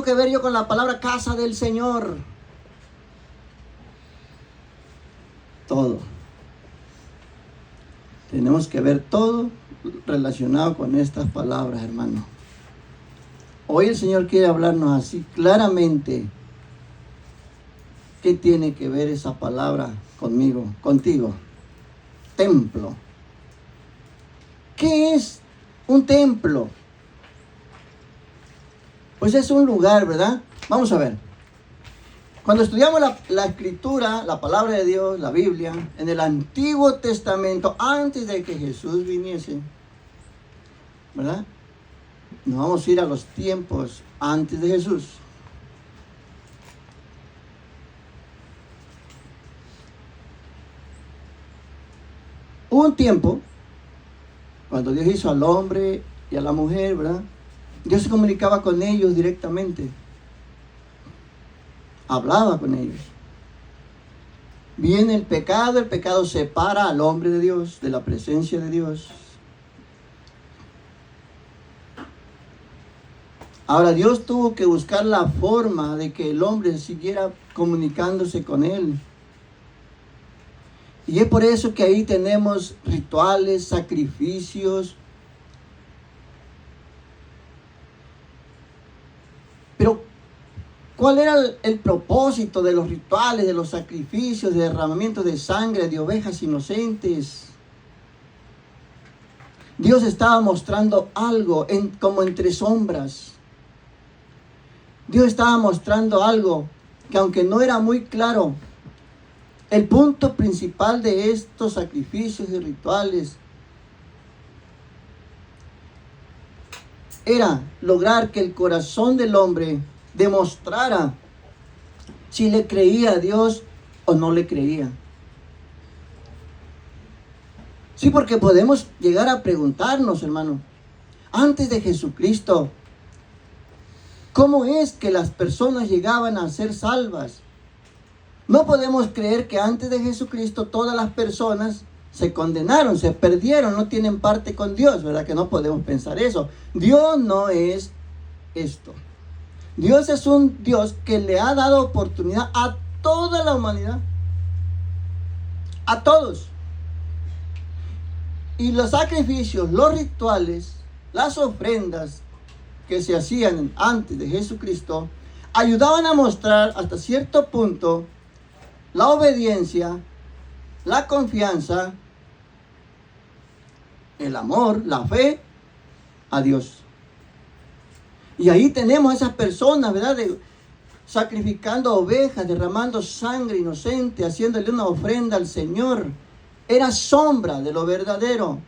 que ver yo con la palabra casa del Señor? Todo. Tenemos que ver todo relacionado con estas palabras, hermano. Hoy el Señor quiere hablarnos así claramente. ¿Qué tiene que ver esa palabra conmigo, contigo? Templo. ¿Qué es un templo? Pues es un lugar, ¿verdad? Vamos a ver. Cuando estudiamos la Escritura, la palabra de Dios, la Biblia, en el Antiguo Testamento, antes de que Jesús viniese, ¿verdad? Nos vamos a ir a los tiempos antes de Jesús. Hubo un tiempo, cuando Dios hizo al hombre y a la mujer, ¿verdad? Dios se comunicaba con ellos directamente. Hablaba con ellos. Viene el pecado separa al hombre de Dios, de la presencia de Dios. Ahora Dios tuvo que buscar la forma de que el hombre siguiera comunicándose con Él. Y es por eso que ahí tenemos rituales, sacrificios. Pero, ¿cuál era el propósito de los rituales, de los sacrificios, de derramamiento de sangre, de ovejas inocentes? Dios estaba mostrando algo como entre sombras. Dios estaba mostrando algo que, aunque no era muy claro, el punto principal de estos sacrificios y rituales era lograr que el corazón del hombre demostrara si le creía a Dios o no le creía. Sí, porque podemos llegar a preguntarnos, hermano, antes de Jesucristo, ¿cómo es que las personas llegaban a ser salvas? No podemos creer que antes de Jesucristo todas las personas se condenaron, se perdieron, no tienen parte con Dios, ¿verdad? Que no podemos pensar eso. Dios no es esto. Dios es un Dios que le ha dado oportunidad a toda la humanidad. A todos. Y los sacrificios, los rituales, las ofrendas que se hacían antes de Jesucristo ayudaban a mostrar hasta cierto punto la obediencia, la confianza, el amor, la fe a Dios. Y ahí tenemos a esas personas, ¿verdad? Sacrificando ovejas, derramando sangre inocente, haciéndole una ofrenda al Señor. Era sombra de lo verdadero.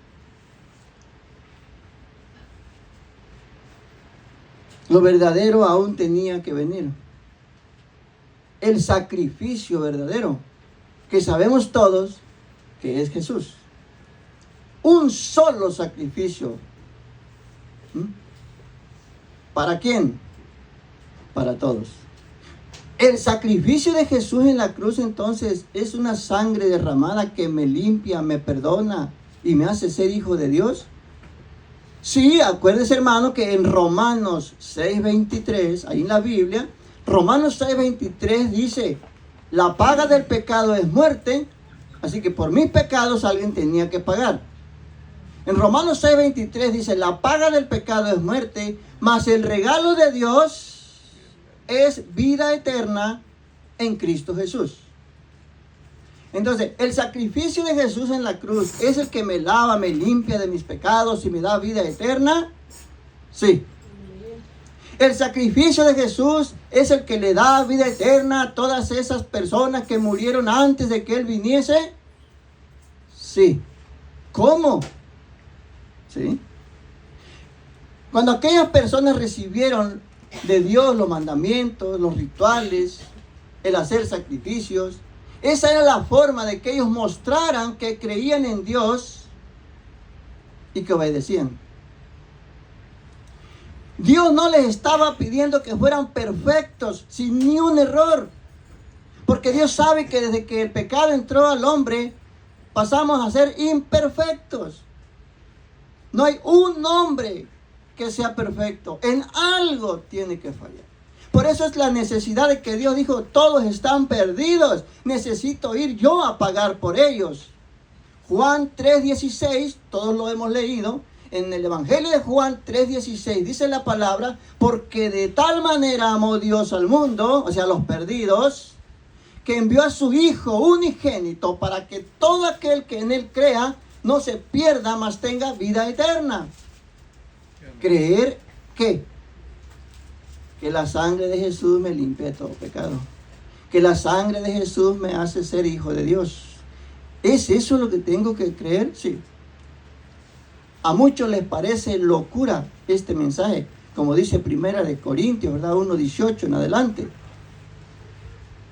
Lo verdadero aún tenía que venir. El sacrificio verdadero, que sabemos todos que es Jesús. Un solo sacrificio. ¿Para quién? Para todos. El sacrificio de Jesús en la cruz entonces es una sangre derramada que me limpia, me perdona y me hace ser hijo de Dios. Sí, acuérdese, hermano, que en Romanos 6:23, ahí en la Biblia, Romanos 6:23 dice, la paga del pecado es muerte, así que por mis pecados alguien tenía que pagar. En Romanos 6:23 dice, la paga del pecado es muerte, mas el regalo de Dios es vida eterna en Cristo Jesús. Entonces, el sacrificio de Jesús en la cruz es el que me lava, me limpia de mis pecados y me da vida eterna. Sí. El sacrificio de Jesús es el que le da vida eterna a todas esas personas que murieron antes de que Él viniese. Sí. ¿Cómo? Sí. Cuando aquellas personas recibieron de Dios los mandamientos, los rituales, el hacer sacrificios, esa era la forma de que ellos mostraran que creían en Dios y que obedecían. Dios no les estaba pidiendo que fueran perfectos, sin ni un error. Porque Dios sabe que desde que el pecado entró al hombre, pasamos a ser imperfectos. No hay un hombre que sea perfecto. En algo tiene que fallar. Por eso es la necesidad de que Dios dijo, todos están perdidos, necesito ir yo a pagar por ellos. Juan 3:16, todos lo hemos leído, en el Evangelio de Juan 3:16 dice la palabra, porque de tal manera amó Dios al mundo, o sea, a los perdidos, que envió a su Hijo unigénito para que todo aquel que en Él crea no se pierda, mas tenga vida eterna. Creer que la sangre de Jesús me limpia de todo pecado. Que la sangre de Jesús me hace ser hijo de Dios. ¿Es eso lo que tengo que creer? Sí. A muchos les parece locura este mensaje, como dice Primera de Corintios, ¿verdad? 1:18 en adelante.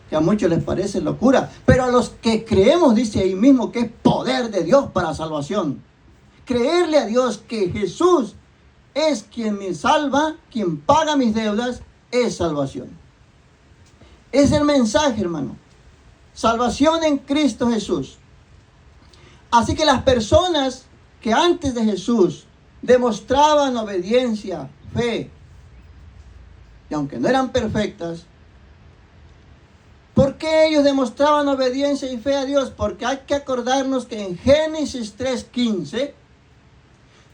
Que a muchos les parece locura, pero a los que creemos, dice ahí mismo, que es poder de Dios para salvación. Creerle a Dios que Jesús es quien me salva, quien paga mis deudas, es salvación. Es el mensaje, hermano. Salvación en Cristo Jesús. Así que las personas que antes de Jesús demostraban obediencia, fe, y aunque no eran perfectas, ¿por qué ellos demostraban obediencia y fe a Dios? Porque hay que acordarnos que en Génesis 3:15,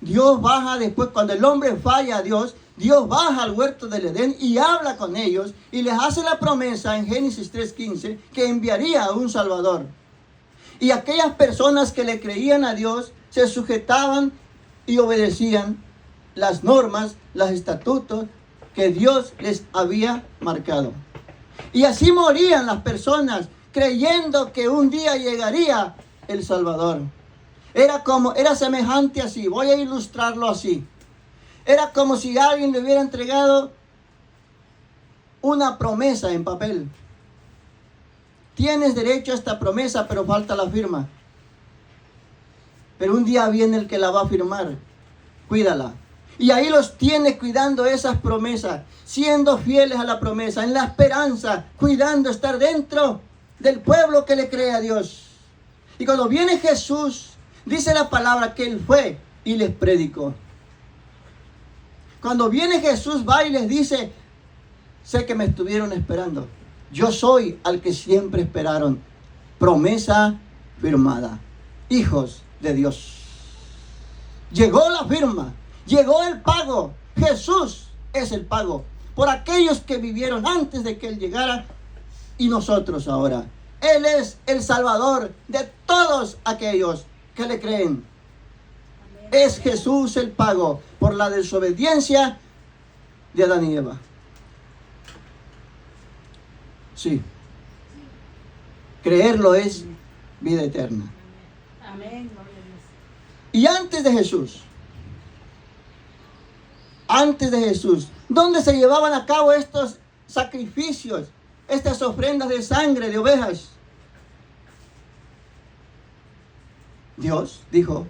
Dios baja después, cuando el hombre falla a Dios, Dios baja al huerto del Edén y habla con ellos y les hace la promesa en Génesis 3:15 que enviaría a un Salvador. Y aquellas personas que le creían a Dios se sujetaban y obedecían las normas, los estatutos que Dios les había marcado. Y así morían las personas creyendo que un día llegaría el Salvador. Era semejante así, voy a ilustrarlo así. Era como si alguien le hubiera entregado una promesa en papel. Tienes derecho a esta promesa, pero falta la firma. Pero un día viene el que la va a firmar. Cuídala. Y ahí los tienes cuidando esas promesas, siendo fieles a la promesa, en la esperanza, cuidando estar dentro del pueblo que le cree a Dios. Y cuando viene Jesús, dice la palabra que Él fue y les predicó. Cuando viene Jesús, va y les dice, sé que me estuvieron esperando. Yo soy al que siempre esperaron. Promesa firmada. Hijos de Dios. Llegó la firma. Llegó el pago. Jesús es el pago por aquellos que vivieron antes de que Él llegara y nosotros ahora. Él es el Salvador de todos aquellos que le creen. Es Jesús el pago por la desobediencia de Adán y Eva. Sí. Creerlo es vida eterna. Amén. Y antes de Jesús, ¿dónde se llevaban a cabo estos sacrificios, estas ofrendas de sangre de ovejas? Dios dijo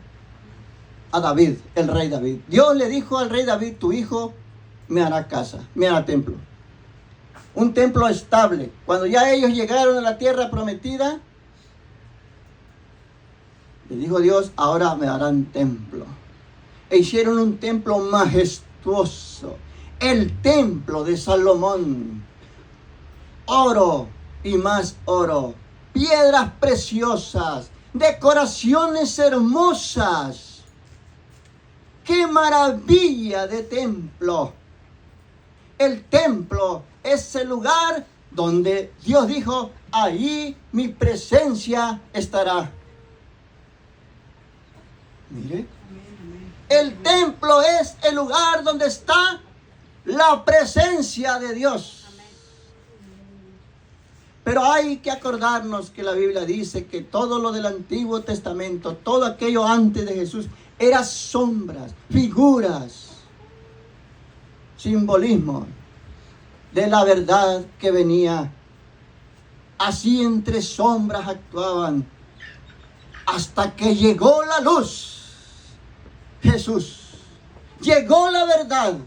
a David, el rey David. Dios le dijo al rey David, tu hijo me hará casa, me hará templo. Un templo estable. Cuando ya ellos llegaron a la tierra prometida, le dijo Dios, ahora me harán templo. E hicieron un templo majestuoso. El templo de Salomón. Oro y más oro. Piedras preciosas. Decoraciones hermosas. ¡Qué maravilla de templo! El templo es el lugar donde Dios dijo, ahí mi presencia estará. Mire, el templo es el lugar donde está la presencia de Dios. Pero hay que acordarnos que la Biblia dice que todo lo del Antiguo Testamento, todo aquello antes de Jesús, eran sombras, figuras, simbolismo de la verdad que venía. Así entre sombras actuaban hasta que llegó la luz. Jesús. Llegó la verdad.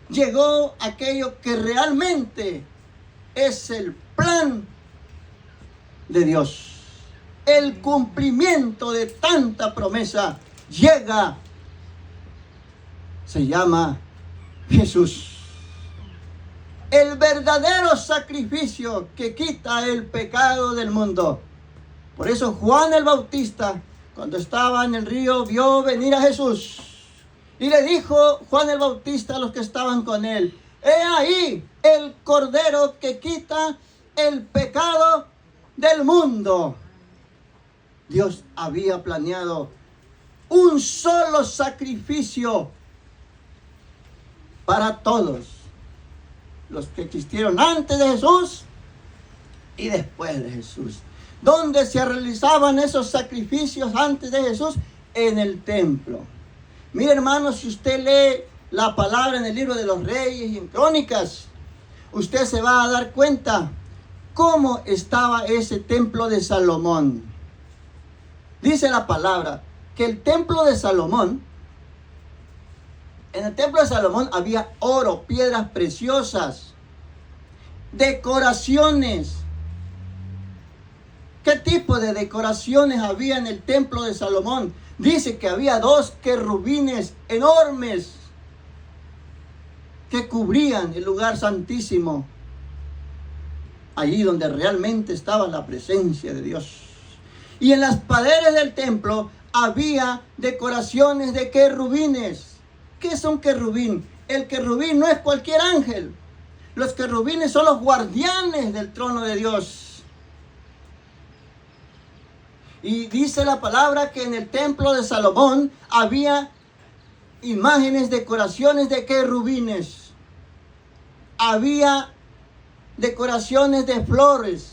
Llegó aquello que realmente es el plan de Dios. El cumplimiento de tanta promesa llega. Se llama Jesús. el verdadero sacrificio que quita el pecado del mundo. Por eso Juan el Bautista, cuando estaba en el río, vio venir a Jesús. Y le dijo Juan el Bautista a los que estaban con él: he ahí el Cordero que quita el pecado del mundo. Dios había planeado un solo sacrificio para todos los que existieron antes de Jesús y después de Jesús. ¿Dónde se realizaban esos sacrificios antes de Jesús? En el templo. Mire, hermanos, si usted lee la palabra en el libro de los Reyes y en Crónicas, usted se va a dar cuenta cómo estaba ese templo de Salomón. Dice la palabra que el templo de Salomón, en el templo de Salomón había oro, piedras preciosas, decoraciones. ¿Qué tipo de decoraciones había en el templo de Salomón? Dice que había 2 querubines enormes que cubrían el lugar santísimo, allí donde realmente estaba la presencia de Dios. Y en las paredes del templo había decoraciones de querubines. ¿Qué es un querubín? El querubín no es cualquier ángel. Los querubines son los guardianes del trono de Dios. Y dice la palabra que en el templo de Salomón había imágenes, decoraciones de querubines. Había decoraciones de flores,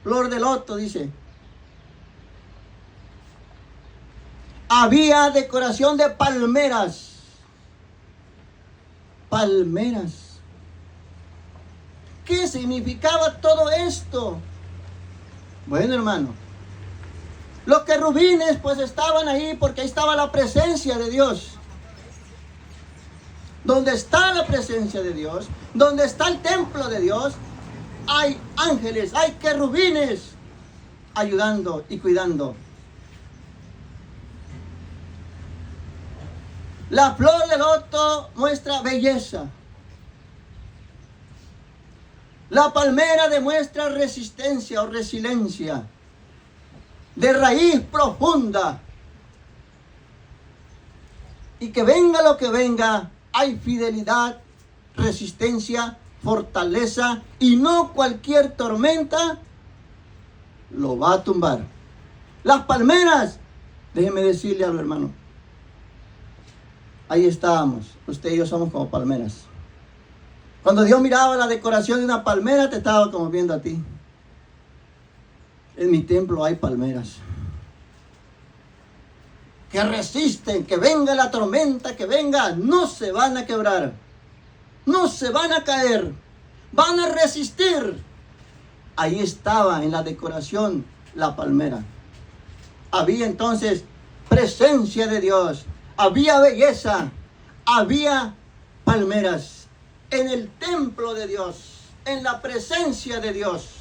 flor de loto, dice. Había decoración de palmeras. Palmeras. ¿Qué significaba todo esto? Bueno, hermano, los querubines pues estaban ahí porque ahí estaba la presencia de Dios. Donde está la presencia de Dios, donde está el templo de Dios, hay ángeles, hay querubines ayudando y cuidando. La flor de loto muestra belleza. La palmera demuestra resistencia o resiliencia, de raíz profunda. Y que venga lo que venga, hay fidelidad, resistencia, fortaleza, y no cualquier tormenta lo va a tumbar. Las palmeras, déjeme decirle algo, hermano. Ahí estábamos, usted y yo somos como palmeras. Cuando Dios miraba la decoración de una palmera, te estaba como viendo a ti. En mi templo hay palmeras que resisten, que venga la tormenta, que venga, no se van a quebrar, no se van a caer, van a resistir. Ahí estaba en la decoración la palmera. Había entonces presencia de Dios, había belleza, había palmeras en el templo de Dios, en la presencia de Dios.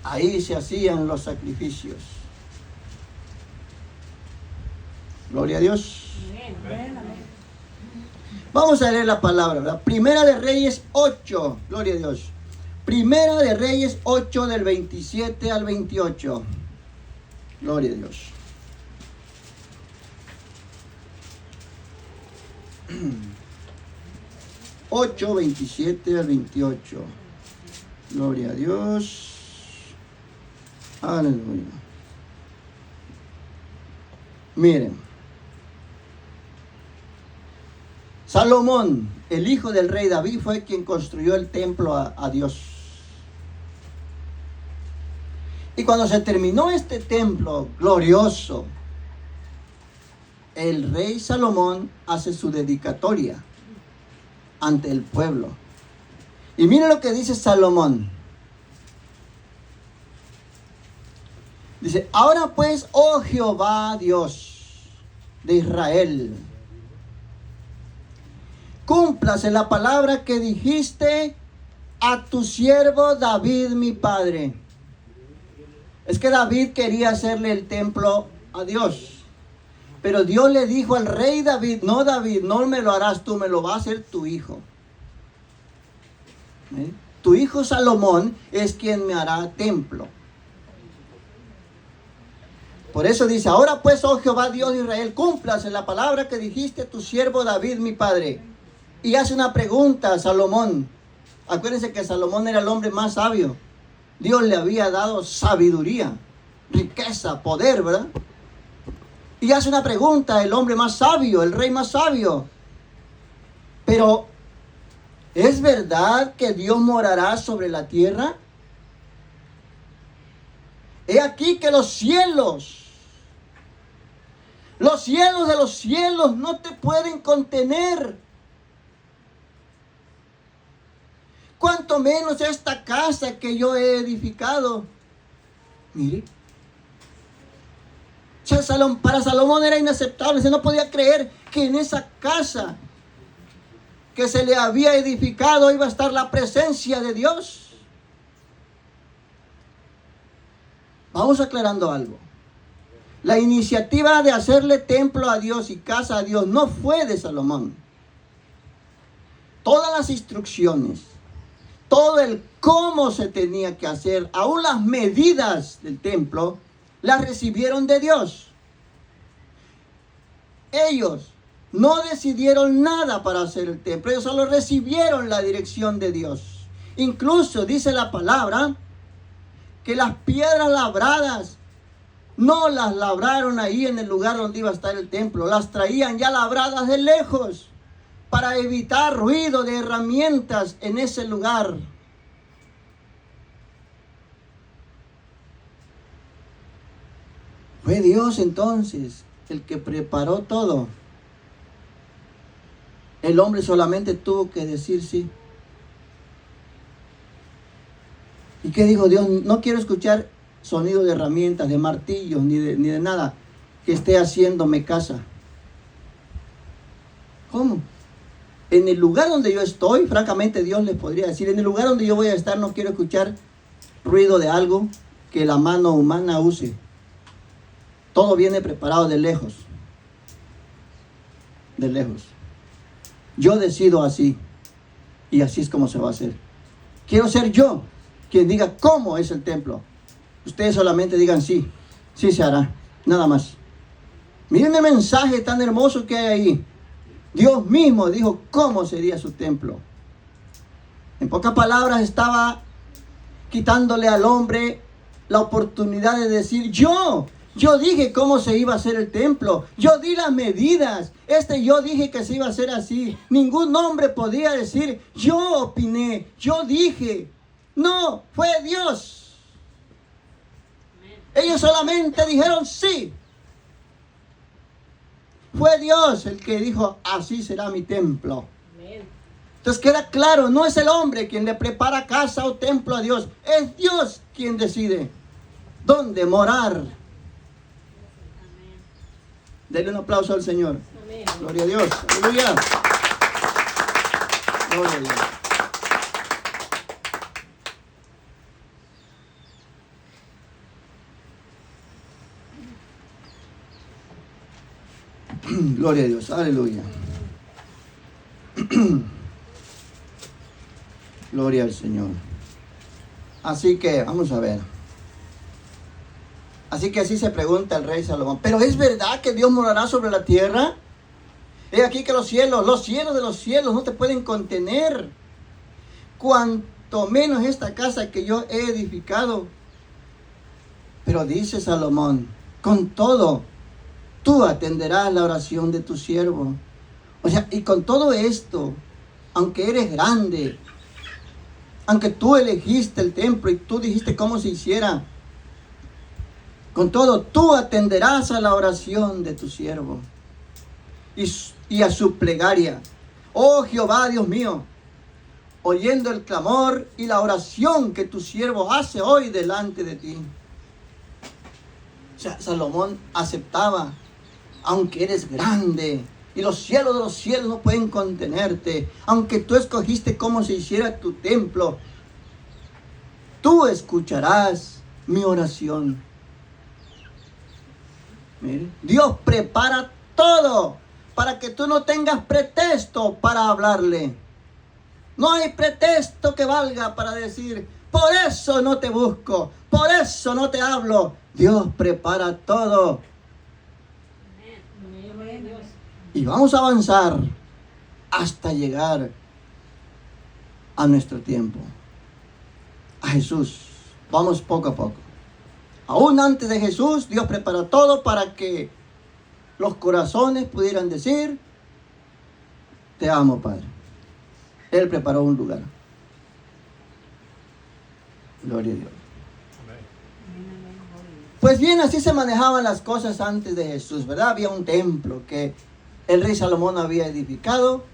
Ahí se hacían los sacrificios. Gloria a Dios. Vamos a leer la palabra, ¿verdad? Primera de Reyes 8, gloria a Dios. Primera de Reyes 8 del 27 al 28. Gloria a Dios. Ocho, 27 al 28. Gloria a Dios. Aleluya. Miren. Salomón, el hijo del rey David, fue quien construyó el templo a Dios. Y cuando se terminó este templo glorioso, el rey Salomón hace su dedicatoria ante el pueblo. Y miren lo que dice Salomón. Dice: ahora pues, oh Jehová Dios de Israel, cúmplase la palabra que dijiste a tu siervo David mi padre. Es que David quería hacerle el templo a Dios, Pero Dios le dijo al rey David, no me lo harás tú, me lo va a hacer tu hijo. Tu hijo Salomón es quien me hará templo. Por eso dice, ahora pues, oh Jehová Dios de Israel, cúmplase la palabra que dijiste a tu siervo David, mi padre. Y hace una pregunta a Salomón. Acuérdense que Salomón era el hombre más sabio. Dios le había dado sabiduría, riqueza, poder, ¿verdad? Y hace una pregunta, el hombre más sabio, el rey más sabio. Pero, ¿es verdad que Dios morará sobre la tierra? He aquí que los cielos de los cielos no te pueden contener. Cuanto menos esta casa que yo he edificado. Mire. Para Salomón era inaceptable. Se no podía creer que en esa casa que se le había edificado iba a estar la presencia de Dios. Vamos aclarando algo. La iniciativa de hacerle templo a Dios y casa a Dios no fue de Salomón. Todas las instrucciones, todo el cómo se tenía que hacer, aún las medidas del templo, las recibieron de Dios. Ellos no decidieron nada para hacer el templo, ellos solo recibieron la dirección de Dios. Incluso dice la palabra que las piedras labradas no las labraron ahí en el lugar donde iba a estar el templo, las traían ya labradas de lejos para evitar ruido de herramientas en ese lugar. Fue Dios entonces el que preparó todo. El hombre solamente tuvo que decir sí. ¿Y qué dijo Dios? No quiero escuchar sonido de herramientas, de martillos, ni de nada que esté haciéndome casa. ¿Cómo? En el lugar donde yo estoy, francamente Dios les podría decir, en el lugar donde yo voy a estar no quiero escuchar ruido de algo que la mano humana use. Todo viene preparado de lejos. De lejos. Yo decido así. Y así es como se va a hacer. Quiero ser yo quien diga cómo es el templo. Ustedes solamente digan sí. Sí se hará. Nada más. Miren el mensaje tan hermoso que hay ahí. Dios mismo dijo cómo sería su templo. En pocas palabras estaba quitándole al hombre la oportunidad de decir yo dije cómo se iba a hacer el templo. Yo di las medidas. Yo dije que se iba a hacer así. Ningún hombre podía decir, yo opiné, yo dije. No, fue Dios. Ellos solamente dijeron sí. Fue Dios el que dijo, así será mi templo. Entonces queda claro, no es el hombre quien le prepara casa o templo a Dios. Es Dios quien decide dónde morar. Denle un aplauso al Señor. Amén. Gloria a Dios. Aleluya. Gloria a Dios. Gloria a Dios. Aleluya. Gloria al Señor. Así que, vamos a ver. Así que así se pregunta el rey Salomón. ¿Pero es verdad que Dios morará sobre la tierra? He aquí que los cielos de los cielos no te pueden contener. Cuanto menos esta casa que yo he edificado. Pero dice Salomón, con todo, tú atenderás la oración de tu siervo. O sea, y con todo esto, aunque eres grande, aunque tú elegiste el templo y tú dijiste cómo se hiciera, con todo, tú atenderás a la oración de tu siervo y a su plegaria. Oh Jehová, Dios mío, oyendo el clamor y la oración que tu siervo hace hoy delante de ti. O sea, Salomón aceptaba, aunque eres grande y los cielos de los cielos no pueden contenerte, aunque tú escogiste cómo se hiciera tu templo, tú escucharás mi oración. Mire, Dios prepara todo para que tú no tengas pretexto para hablarle. No hay pretexto que valga para decir, por eso no te busco, por eso no te hablo. Dios prepara todo. Y vamos a avanzar hasta llegar a nuestro tiempo, a Jesús. Vamos poco a poco. Aún antes de Jesús, Dios preparó todo para que los corazones pudieran decir, te amo, Padre. Él preparó un lugar. Gloria a Dios. Pues bien, así se manejaban las cosas antes de Jesús, ¿verdad? Había un templo que el rey Salomón había edificado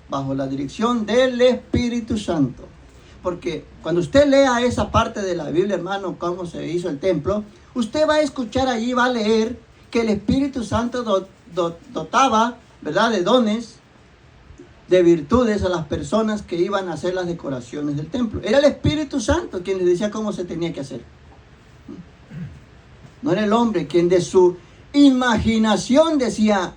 bajo la dirección del Espíritu Santo. Porque cuando usted lea esa parte de la Biblia, hermano, cómo se hizo el templo, usted va a escuchar allí, va a leer que el Espíritu Santo dotaba, ¿verdad?, de dones, de virtudes a las personas que iban a hacer las decoraciones del templo. Era el Espíritu Santo quien les decía cómo se tenía que hacer. No era el hombre quien de su imaginación decía,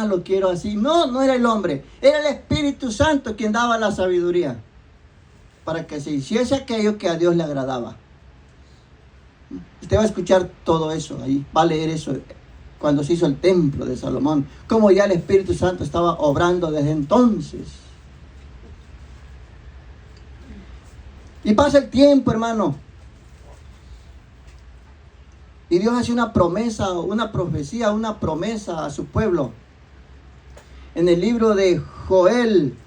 lo quiero así. No, no era el hombre. Era el Espíritu Santo quien daba la sabiduría para que se hiciese aquello que a Dios le agradaba. Usted va a escuchar todo eso ahí, va a leer eso cuando se hizo el templo de Salomón, como ya el Espíritu Santo estaba obrando desde entonces. Y pasa el tiempo, hermano, y Dios hace una promesa, una profecía, una promesa a su pueblo. En el libro de Joel,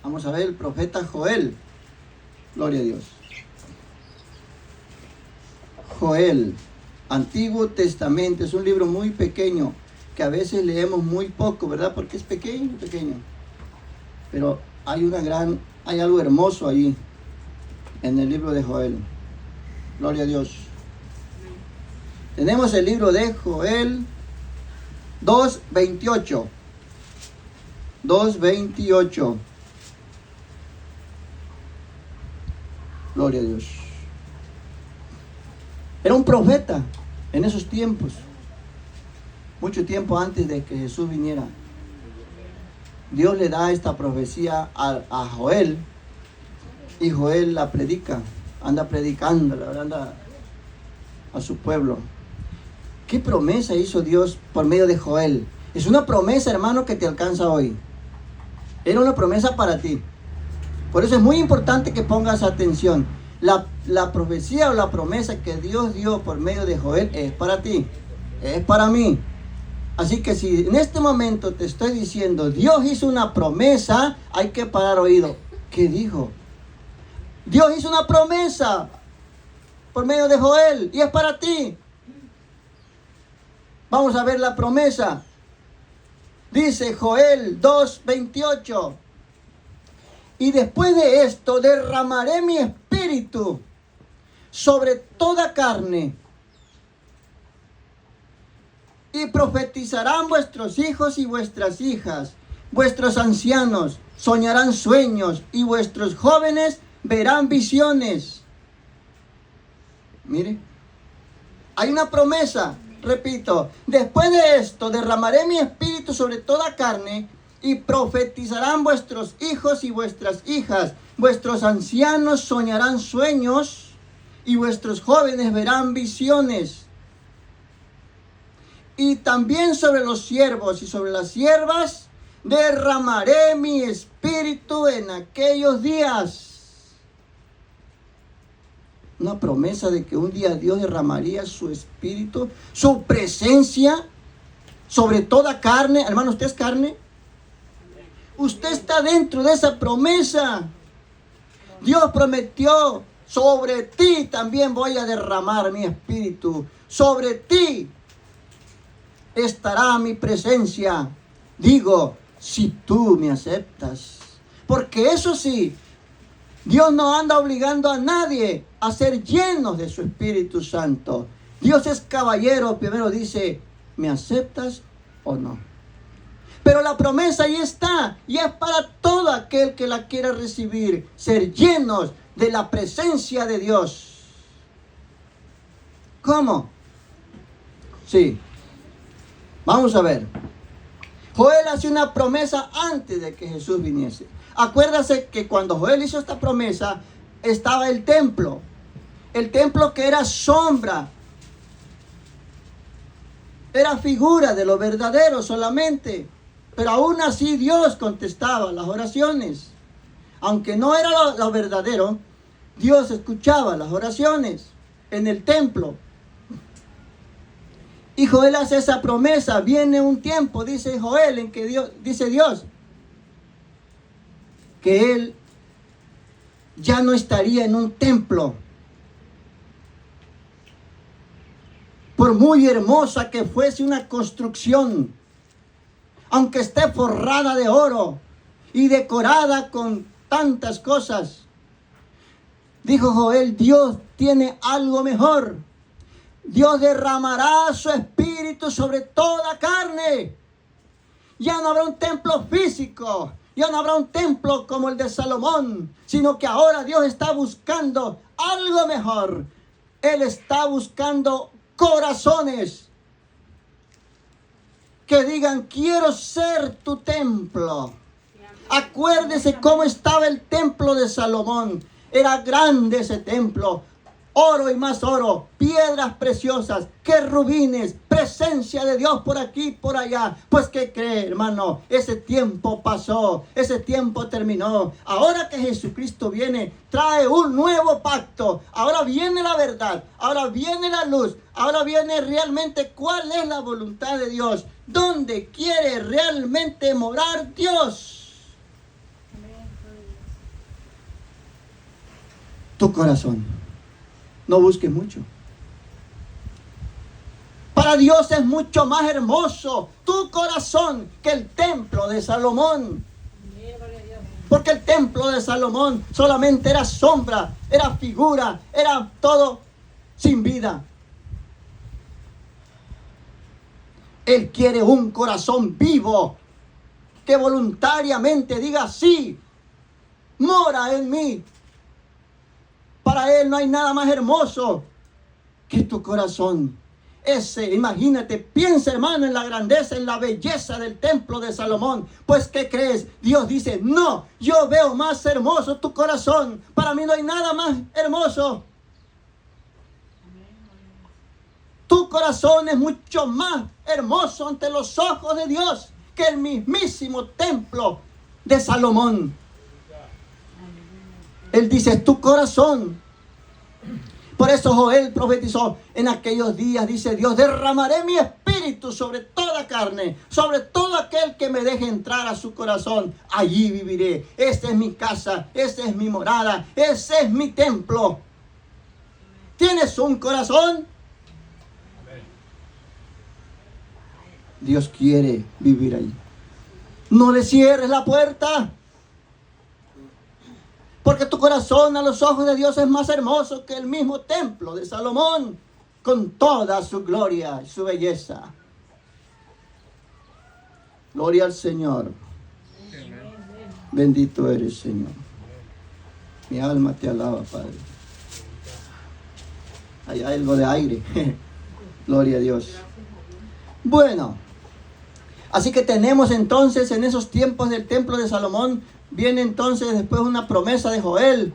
vamos a ver el profeta Joel, gloria a Dios. Joel, Antiguo Testamento, es un libro muy pequeño, que a veces leemos muy poco, ¿verdad? Porque es pequeño. Pero hay algo hermoso ahí, en el libro de Joel. Gloria a Dios. Tenemos el libro de Joel 2:28. 2:28. Gloria a Dios. Era un profeta en esos tiempos, mucho tiempo antes de que Jesús viniera. Dios le da esta profecía a Joel, y Joel la predica, anda predicando, anda a su pueblo. ¿Qué promesa hizo Dios por medio de Joel? Es una promesa, hermano, que te alcanza hoy. Era una promesa para ti. Por eso es muy importante que pongas atención. La profecía o la promesa que Dios dio por medio de Joel es para ti, es para mí. Así que si en este momento te estoy diciendo, Dios hizo una promesa, hay que parar oído. ¿Qué dijo? Dios hizo una promesa por medio de Joel y es para ti. Vamos a ver la promesa. Dice Joel 2:28. Y después de esto derramaré mi espíritu sobre toda carne. Y profetizarán vuestros hijos y vuestras hijas. Vuestros ancianos soñarán sueños y vuestros jóvenes verán visiones. Mire, hay una promesa, repito. Después de esto derramaré mi espíritu sobre toda carne. Y profetizarán vuestros hijos y vuestras hijas. Vuestros ancianos soñarán sueños y vuestros jóvenes verán visiones. Y también sobre los siervos y sobre las siervas derramaré mi espíritu en aquellos días. Una promesa de que un día Dios derramaría su espíritu, su presencia sobre toda carne. Hermano, ¿usted es carne? Usted está dentro de esa promesa. Dios prometió, sobre ti también voy a derramar mi espíritu. Sobre ti estará mi presencia. Digo, si tú me aceptas. Porque eso sí, Dios no anda obligando a nadie a ser llenos de su Espíritu Santo. Dios es caballero. Primero dice, ¿me aceptas o no? Pero la promesa ahí está, y es para todo aquel que la quiera recibir, ser llenos de la presencia de Dios. ¿Cómo? Sí. Vamos a ver. Joel hace una promesa antes de que Jesús viniese. Acuérdase que cuando Joel hizo esta promesa, estaba el templo. El templo que era sombra. Era figura de lo verdadero solamente. Pero aún así Dios contestaba las oraciones. Aunque no era lo verdadero, Dios escuchaba las oraciones en el templo. Y Joel hace esa promesa. Viene un tiempo, dice Joel, en que dice Dios, que Él ya no estaría en un templo. Por muy hermosa que fuese una construcción, aunque esté forrada de oro y decorada con tantas cosas, dijo Joel, Dios tiene algo mejor. Dios derramará su espíritu sobre toda carne. Ya no habrá un templo físico, ya no habrá un templo como el de Salomón, sino que ahora Dios está buscando algo mejor. Él está buscando corazones que digan, quiero ser tu templo. Acuérdese cómo estaba el templo de Salomón. Era grande ese templo. Oro y más oro, piedras preciosas, querubines, presencia de Dios por aquí, por allá. Pues ¿qué cree, hermano? Ese tiempo pasó, ese tiempo terminó. Ahora que Jesucristo viene, trae un nuevo pacto. Ahora viene la verdad, ahora viene la luz, ahora viene realmente cuál es la voluntad de Dios. ¿Dónde quiere realmente morar Dios? Tu corazón. No busques mucho. Para Dios es mucho más hermoso tu corazón que el templo de Salomón. Porque el templo de Salomón solamente era sombra, era figura, era todo sin vida. Él quiere un corazón vivo que voluntariamente diga sí, mora en mí. Para Él no hay nada más hermoso que tu corazón. Imagínate, piensa, hermano, en la grandeza, en la belleza del templo de Salomón. Pues, ¿qué crees? Dios dice, no, yo veo más hermoso tu corazón. Para mí no hay nada más hermoso. Tu corazón es mucho más hermoso ante los ojos de Dios que el mismísimo templo de Salomón. Él dice, tu corazón. Por eso Joel profetizó en aquellos días, dice Dios, derramaré mi espíritu sobre toda carne, sobre todo aquel que me deje entrar a su corazón. Allí viviré. Esta es mi casa, esta es mi morada, ese es mi templo. ¿Tienes un corazón? Dios quiere vivir ahí. No le cierres la puerta. Porque tu corazón a los ojos de Dios es más hermoso que el mismo templo de Salomón, con toda su gloria y su belleza. Gloria al Señor. Bendito eres, Señor. Mi alma te alaba, Padre. Hay algo de aire. Gloria a Dios. Bueno, así que tenemos entonces en esos tiempos del templo de Salomón, viene entonces después una promesa de Joel.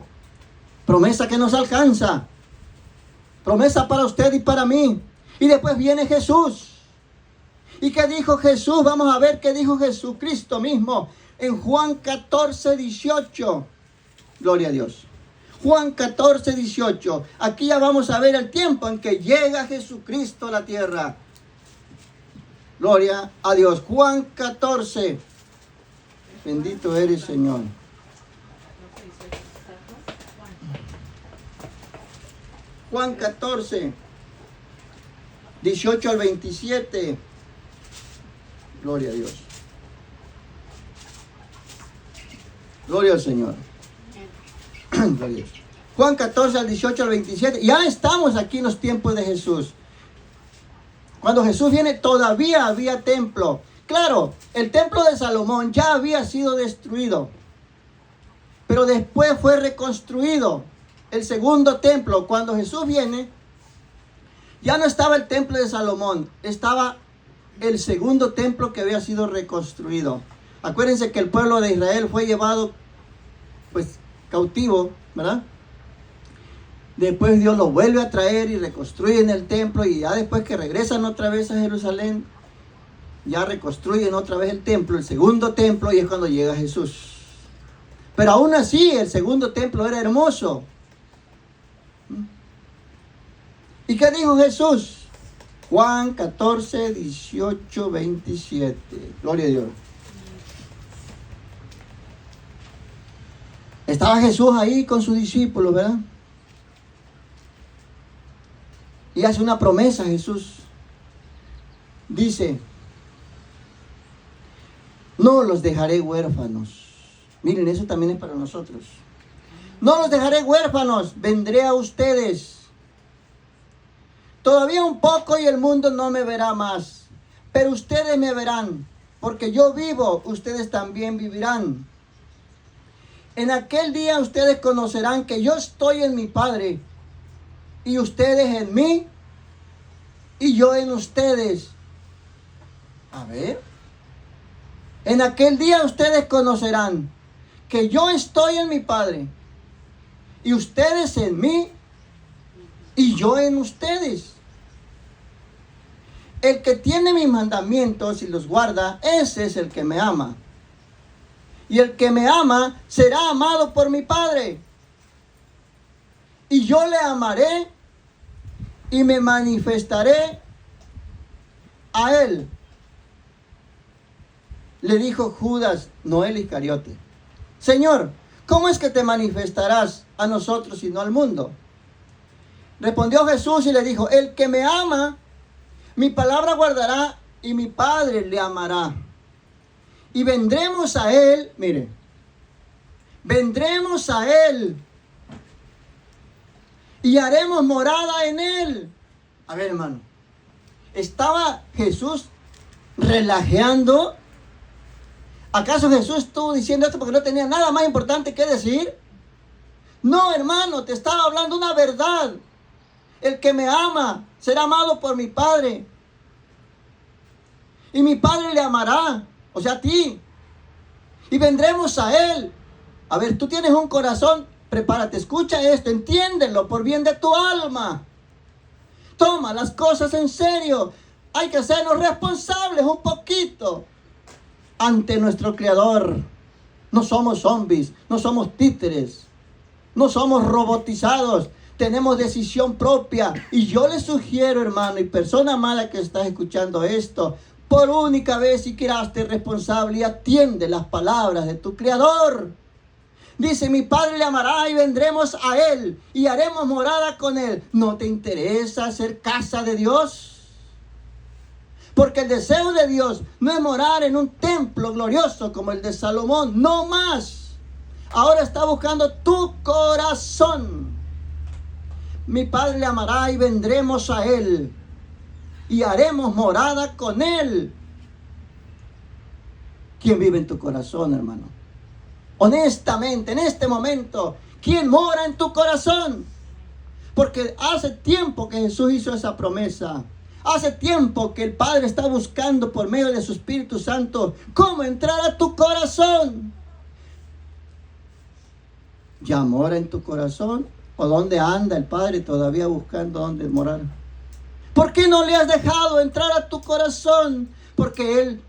Promesa que nos alcanza. Promesa para usted y para mí. Y después viene Jesús. ¿Y qué dijo Jesús? Vamos a ver qué dijo Jesucristo mismo en Juan 14, 18. Gloria a Dios. Juan 14, 18. Aquí ya vamos a ver el tiempo en que llega Jesucristo a la tierra. Gloria a Dios. Juan 14. Bendito eres, Señor. Juan 14, 18 al 27. Gloria a Dios. Gloria al Señor. Gloria a Dios. Juan 14, al 18 al 27. Ya estamos aquí en los tiempos de Jesús. Cuando Jesús viene todavía había templo. Claro, el templo de Salomón ya había sido destruido, pero después fue reconstruido. El segundo templo, cuando Jesús viene, ya no estaba el templo de Salomón, estaba el segundo templo que había sido reconstruido. Acuérdense que el pueblo de Israel fue llevado pues cautivo, ¿verdad? Después Dios lo vuelve a traer y reconstruyen el templo, y ya después que regresan otra vez a Jerusalén, ya reconstruyen otra vez el templo, el segundo templo, y es cuando llega Jesús. Pero aún así el segundo templo era hermoso. ¿Y qué dijo Jesús? Juan 14, 18, 27. Gloria a Dios. Estaba Jesús ahí con sus discípulos, ¿verdad? Y hace una promesa Jesús. Dice: no los dejaré huérfanos. Miren, eso también es para nosotros. No los dejaré huérfanos, vendré a ustedes. Todavía un poco y el mundo no me verá más, pero ustedes me verán, porque yo vivo, ustedes también vivirán. En aquel día ustedes conocerán que yo estoy en mi Padre, y ustedes en mí, y yo en ustedes. A ver. En aquel día ustedes conocerán que yo estoy en mi Padre, y ustedes en mí, y yo en ustedes. El que tiene mis mandamientos y los guarda, ese es el que me ama. Y el que me ama será amado por mi Padre. Y yo le amaré y me manifestaré a él. Le dijo Judas, no el Iscariote: Señor, ¿cómo es que te manifestarás a nosotros y no al mundo? Respondió Jesús y le dijo: el que me ama, mi palabra guardará, y mi Padre le amará. Y vendremos a él, mire, vendremos a él y haremos morada en él. A ver, hermano, ¿estaba Jesús relajeando? ¿Acaso Jesús estuvo diciendo esto porque no tenía nada más importante que decir? No, hermano, te estaba hablando una verdad. El que me ama será amado por mi Padre, y mi Padre le amará, o sea, a ti, y vendremos a él. A ver, tú tienes un corazón, prepárate, escucha esto, entiéndelo por bien de tu alma. Toma las cosas en serio. Hay que hacernos responsables un poquito ante nuestro Creador. No somos zombies, no somos títeres, no somos robotizados. Tenemos decisión propia. Y yo le sugiero, hermano y persona amada que estás escuchando esto, por única vez, si quieras, te responsable y atiende las palabras de tu Creador. Dice: mi Padre le amará y vendremos a él y haremos morada con él. ¿No te interesa hacer casa de Dios? Porque el deseo de Dios no es morar en un templo glorioso como el de Salomón, no más. Ahora está buscando tu corazón. Mi Padre le amará y vendremos a él y haremos morada con él. ¿Quién vive en tu corazón, hermano? Honestamente, en este momento, ¿quién mora en tu corazón? Porque hace tiempo que Jesús hizo esa promesa. Hace tiempo que el Padre está buscando por medio de su Espíritu Santo cómo entrar a tu corazón. ¿Ya mora en tu corazón? ¿O dónde anda el Padre todavía buscando dónde morar? ¿Por qué no le has dejado entrar a tu corazón? Porque Él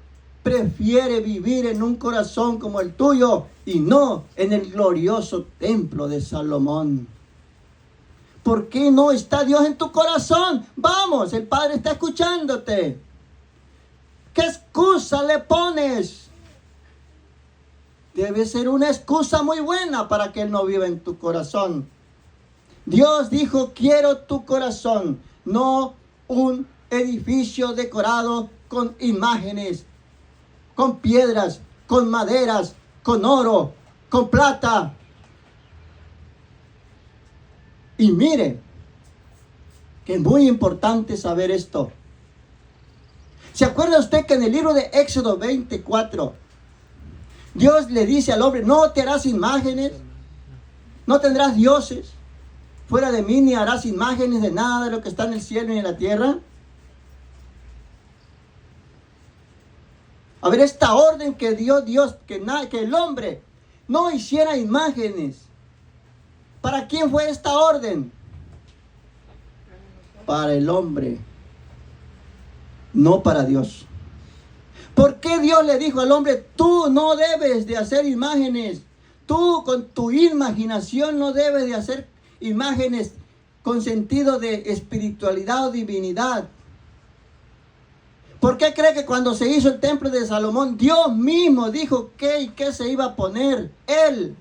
prefiere vivir en un corazón como el tuyo y no en el glorioso templo de Salomón. ¿Por qué no está Dios en tu corazón? Vamos, el Padre está escuchándote. ¿Qué excusa le pones? Debe ser una excusa muy buena para que Él no viva en tu corazón. Dios dijo: quiero tu corazón, no un edificio decorado con imágenes, con piedras, con maderas, con oro, con plata. Y mire, que es muy importante saber esto. ¿Se acuerda usted que en el libro de Éxodo 24, Dios le dice al hombre: no te harás imágenes, no tendrás dioses fuera de mí, ni harás imágenes de nada de lo que está en el cielo ni en la tierra? A ver, esta orden que dio Dios, que el hombre no hiciera imágenes. ¿Para quién fue esta orden? Para el hombre, no para Dios. ¿Por qué Dios le dijo al hombre, tú no debes de hacer imágenes? Tú con tu imaginación no debes de hacer imágenes con sentido de espiritualidad o divinidad. ¿Por qué cree que cuando se hizo el templo de Salomón, Dios mismo dijo qué y qué se iba a poner? Él.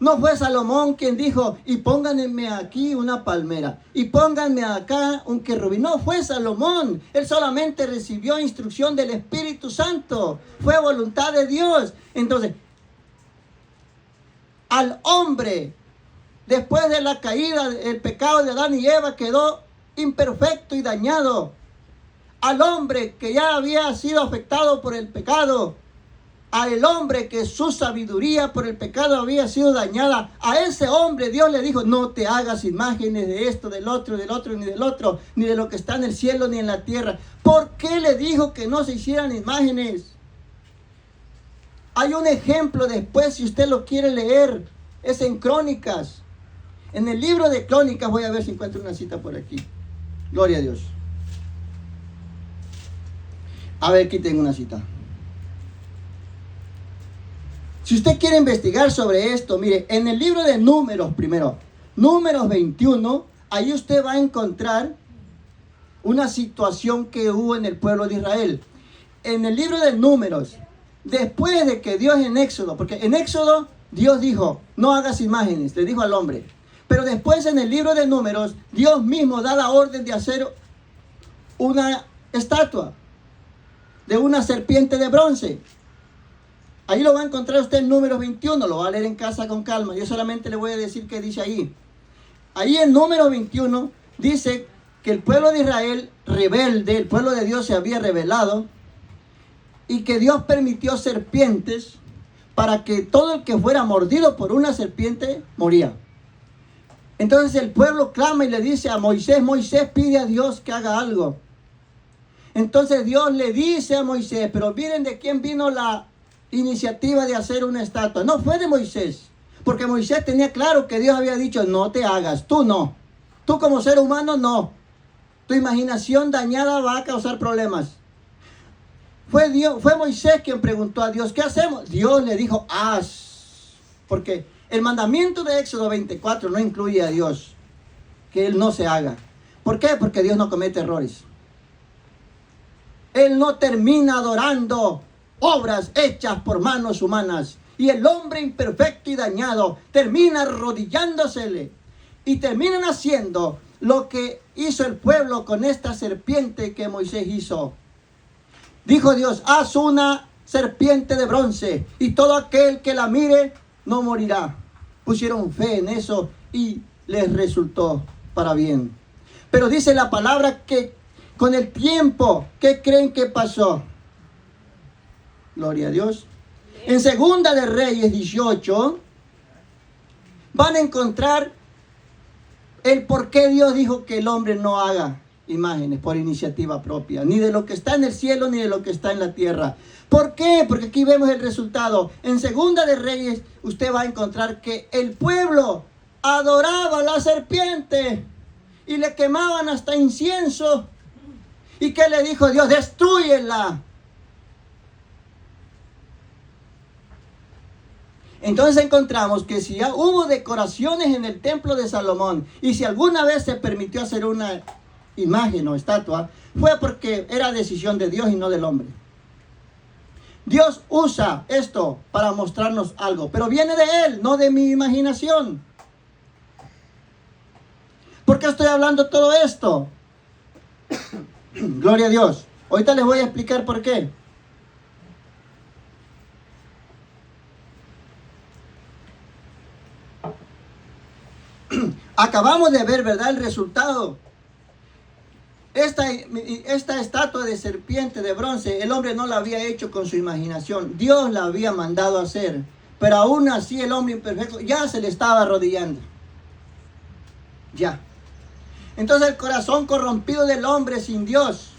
No fue Salomón quien dijo, y pónganme aquí una palmera, y pónganme acá un querubín. No fue Salomón. Él solamente recibió instrucción del Espíritu Santo. Fue voluntad de Dios. Entonces, al hombre, después de la caída, el pecado de Adán y Eva quedó imperfecto y dañado. Al hombre que ya había sido afectado por el pecado, al hombre que su sabiduría por el pecado había sido dañada, a ese hombre Dios le dijo, no te hagas imágenes de esto, del otro, ni del otro, ni de lo que está en el cielo, ni en la tierra. ¿Por qué le dijo que no se hicieran imágenes? Hay un ejemplo después, si usted lo quiere leer, es en Crónicas. En el libro de Crónicas, voy a ver si encuentro una cita por aquí. Gloria a Dios. A ver, aquí tengo una cita. Si usted quiere investigar sobre esto, mire, en el libro de Números primero, Números 21, ahí usted va a encontrar una situación que hubo en el pueblo de Israel. En el libro de Números, después de que Dios en Éxodo, porque en Éxodo Dios dijo, no hagas imágenes, le dijo al hombre. Pero después en el libro de Números, Dios mismo da la orden de hacer una estatua de una serpiente de bronce. Ahí lo va a encontrar usted en Números 21, lo va a leer en casa con calma. Yo solamente le voy a decir qué dice ahí. Ahí en Números 21 dice que el pueblo de Israel rebelde, el pueblo de Dios se había rebelado y que Dios permitió serpientes para que todo el que fuera mordido por una serpiente moría. Entonces el pueblo clama y le dice a Moisés, Moisés pide a Dios que haga algo. Entonces Dios le dice a Moisés, pero miren de quién vino la iniciativa de hacer una estatua. No fue de Moisés, porque Moisés tenía claro que Dios había dicho, no te hagas, tú no. Tú como ser humano no. Tu imaginación dañada va a causar problemas. Fue Moisés quien preguntó a Dios, ¿qué hacemos? Dios le dijo, haz. Porque el mandamiento de Éxodo 24 no incluye a Dios, que Él no se haga. ¿Por qué? Porque Dios no comete errores. Él no termina adorando obras hechas por manos humanas. Y el hombre imperfecto y dañado termina arrodillándosele. Y terminan haciendo lo que hizo el pueblo con esta serpiente que Moisés hizo. Dijo Dios, haz una serpiente de bronce y todo aquel que la mire no morirá. Pusieron fe en eso y les resultó para bien. Pero dice la palabra que con el tiempo, ¿qué creen que pasó? Gloria a Dios. En Segunda de Reyes 18 van a encontrar el por qué Dios dijo que el hombre no haga imágenes por iniciativa propia, ni de lo que está en el cielo ni de lo que está en la tierra. ¿Por qué? Porque aquí vemos el resultado. En Segunda de Reyes usted va a encontrar que el pueblo adoraba a la serpiente y le quemaban hasta incienso. ¿Y qué le dijo Dios? ¡Destrúyela! Entonces encontramos que si ya hubo decoraciones en el templo de Salomón y si alguna vez se permitió hacer una imagen o estatua, fue porque era decisión de Dios y no del hombre. Dios usa esto para mostrarnos algo, pero viene de Él, no de mi imaginación. ¿Por qué estoy hablando todo esto? Gloria a Dios. Ahorita les voy a explicar por qué. Acabamos de ver, ¿verdad?, el resultado. Esta estatua de serpiente de bronce, el hombre no la había hecho con su imaginación. Dios la había mandado a hacer. Pero aún así el hombre imperfecto ya se le estaba arrodillando. Ya. Entonces el corazón corrompido del hombre sin Dios,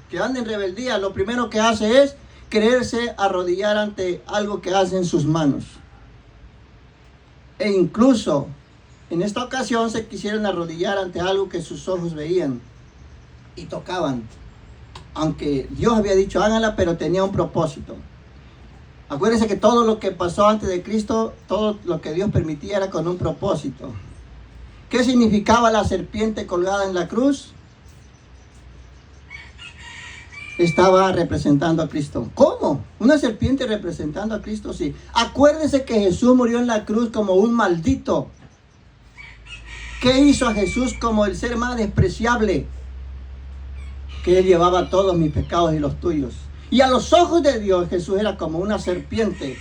que anda en rebeldía, lo primero que hace es quererse arrodillar ante algo que hacen sus manos. E incluso en esta ocasión se quisieron arrodillar ante algo que sus ojos veían y tocaban. Aunque Dios había dicho háganla, pero tenía un propósito. Acuérdense que todo lo que pasó antes de Cristo, todo lo que Dios permitía era con un propósito. ¿Qué significaba la serpiente colgada en la cruz? Estaba representando a Cristo. ¿Cómo? ¿Una serpiente representando a Cristo? Sí. Acuérdense que Jesús murió en la cruz como un maldito. ¿Qué hizo a Jesús como el ser más despreciable? Que Él llevaba todos mis pecados y los tuyos. Y a los ojos de Dios Jesús era como una serpiente.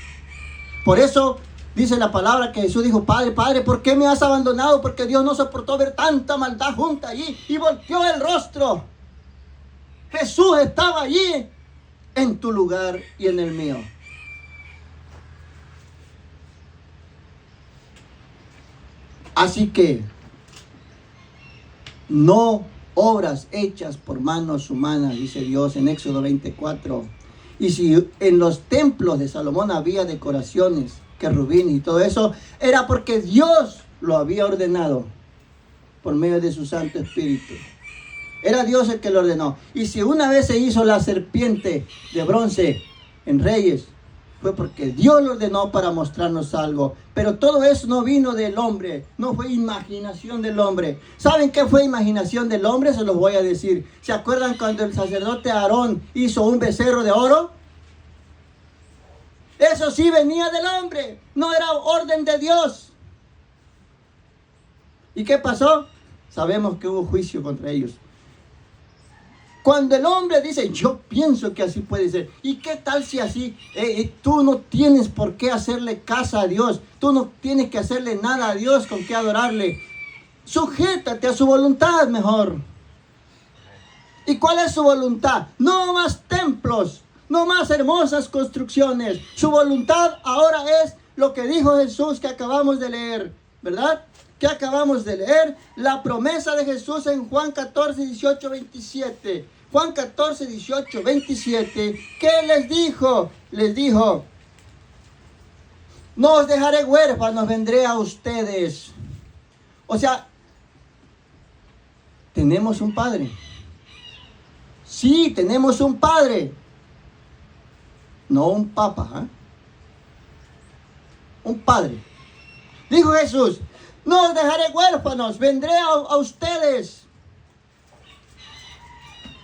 Por eso dice la palabra que Jesús dijo, Padre, Padre, ¿por qué me has abandonado? Porque Dios no soportó ver tanta maldad junta allí y volteó el rostro. Jesús estaba allí en tu lugar y en el mío. Así que no obras hechas por manos humanas, dice Dios en Éxodo 24. Y si en los templos de Salomón había decoraciones, querubines y todo eso, era porque Dios lo había ordenado por medio de su Santo Espíritu. Era Dios el que lo ordenó. Y si una vez se hizo la serpiente de bronce en Reyes, fue porque Dios lo ordenó para mostrarnos algo. Pero todo eso no vino del hombre, no fue imaginación del hombre. ¿Saben qué fue imaginación del hombre? Se los voy a decir. ¿Se acuerdan cuando el sacerdote Aarón hizo un becerro de oro? Eso sí venía del hombre, no era orden de Dios. ¿Y qué pasó? Sabemos que hubo juicio contra ellos. Cuando el hombre dice, yo pienso que así puede ser. ¿Y qué tal si así? Tú no tienes por qué hacerle caso a Dios. Tú no tienes que hacerle nada a Dios con qué adorarle. Sujétate a su voluntad mejor. ¿Y cuál es su voluntad? No más templos, no más hermosas construcciones. Su voluntad ahora es lo que dijo Jesús que acabamos de leer, ¿verdad? Que acabamos de leer, la promesa de Jesús en Juan 14, 18, 27. Juan 14, 18, 27. ¿Qué les dijo? Les dijo, no os dejaré huérfanos, vendré a ustedes. O sea, tenemos un Padre. Sí, tenemos un Padre. No un Papa, ¿eh? Un Padre. Dijo Jesús, no os dejaré huérfanos, vendré a ustedes.